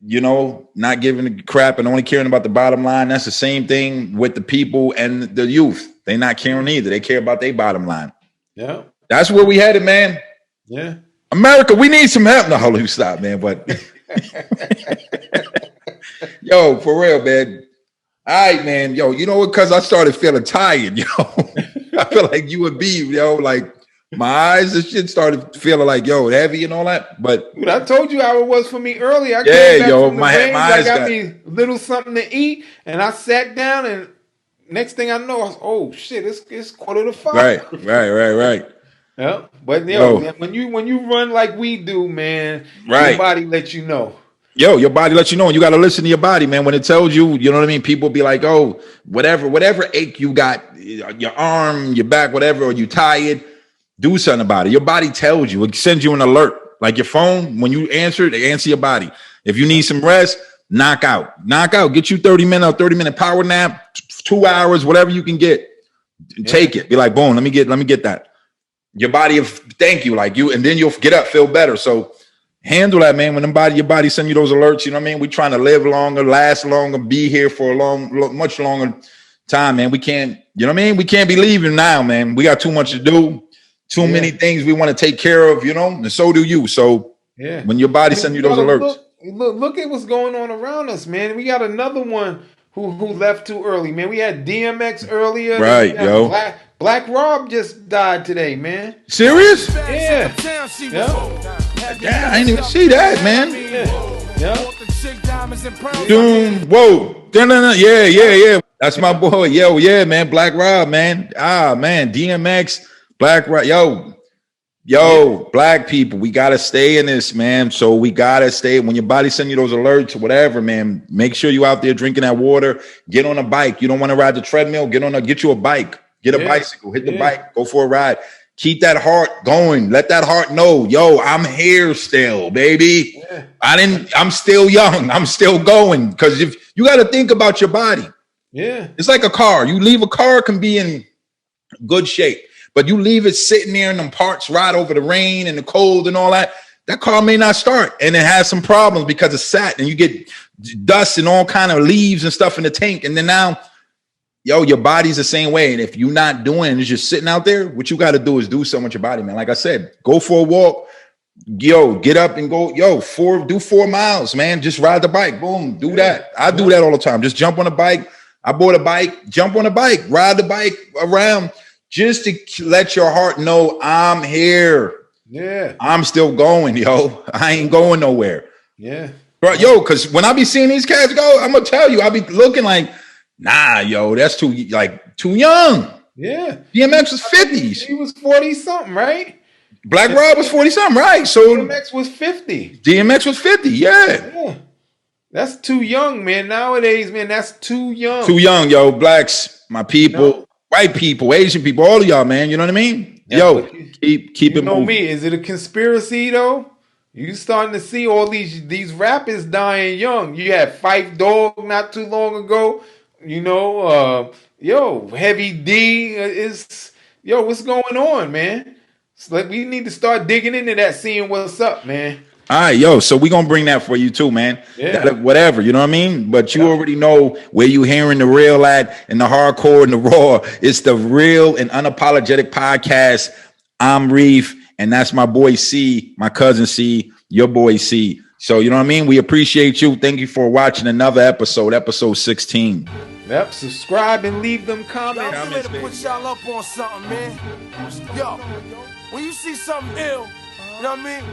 not giving a crap and only caring about the bottom line. That's the same thing with the people and the youth. They not caring either. They care about their bottom line. Yeah. That's where we headed, man. Yeah. America, we need some help. No, you stop, man. But yo, for real, man. All right, man. Yo, you know what? Because I started feeling tired, yo. I feel like you and B, yo, like my eyes and shit started feeling like, yo, heavy and all that. But I told you how it was for me earlier. I came back from the range, I got me a little something to eat, and I sat down, and next thing I know, I was, oh shit, it's 4:45. Right. Yeah, but when you run like we do, man, your body lets you know. Yo, your body lets you know, and you got to listen to your body, man. When it tells you, you know what I mean? People be like, oh, whatever ache you got, your arm, your back, whatever, or you tired, do something about it. Your body tells you. It sends you an alert. Like your phone, when you answer it, they answer your body. If you need some rest, knock out. Get you 30-minute power nap, 2 hours, whatever you can get. Take it. Be like, boom, let me get that. Your body will thank you, like you, and then you'll get up, feel better. So handle that, man. When your body send you those alerts, you know what I mean? We're trying to live longer, last longer, be here for a much longer time, man. We can't, you know what I mean? We can't be leaving now, man. We got too much to do, too many things we want to take care of, and so do you. So when your body send you those alerts. Look at what's going on around us, man. We got another one who left too early, man. We had DMX earlier. Right, yo. Black Rob just died today, man. Serious? Yeah. Yeah, I didn't even see that, man. Yeah. Doom, whoa. Yeah. That's my boy. Yo, yeah, man. Black Rob, man. Man. DMX, Black Rob. Yo, black people, we got to stay in this, man. So we got to stay. When your body send you those alerts or whatever, man, make sure you out there drinking that water. Get on a bike. You don't want to ride the treadmill. Get you a bike. Get a bicycle. Hit the bike. Go for a ride. Keep that heart going. Let that heart know, yo, I'm here still, baby. Yeah. I'm still young. I'm still going. Because if you got to think about your body. Yeah. It's like a car. You leave a car, can be in good shape. But you leave it sitting there and them parts rot over the rain and the cold and all that. That car may not start. And it has some problems because it's sat and you get dust and all kind of leaves and stuff in the tank. And then now, yo, your body's the same way. And if you're not doing it, it's just sitting out there, what you got to do is do something with your body, man. Like I said, go for a walk, yo, get up and go, yo, do 4 miles, man. Just ride the bike. Boom, do that. I do that all the time. Just jump on the bike. I bought a bike, jump on the bike, ride the bike around just to let your heart know I'm here. Yeah. I'm still going, yo. I ain't going nowhere. Yeah. Bro, yo, because when I be seeing these cats go, I'm going to tell you, I be looking like, nah, yo, that's too young. Yeah. DMX was 50s. He was 40-something, right? Black Rob was 40-something, right? So DMX was 50. DMX was 50, Yeah. That's too young, man. Nowadays, man, that's too young. Too young, yo. Blacks, my people, white people, Asian people, all of y'all, man. You know what I mean? Yo, keep it moving. You know me. Is it a conspiracy, though? You starting to see all these rappers dying young. You had Phife Dawg not too long ago. You know, Heavy D is... Yo, what's going on, man? It's like we need to start digging into that, seeing what's up, man. All right, yo, so we're going to bring that for you too, man. Yeah. Whatever, you know what I mean? But you already know where you hearing the real at and the hardcore and the raw. It's the Real and Unapologetic podcast. I'm Reef, and that's my boy C, my cousin C, your boy C. So, you know what I mean? We appreciate you. Thank you for watching another episode 16. Yep, subscribe and leave them comments. I'm ready to put y'all up on something, man. Yo, when you see something ill, you know what I mean?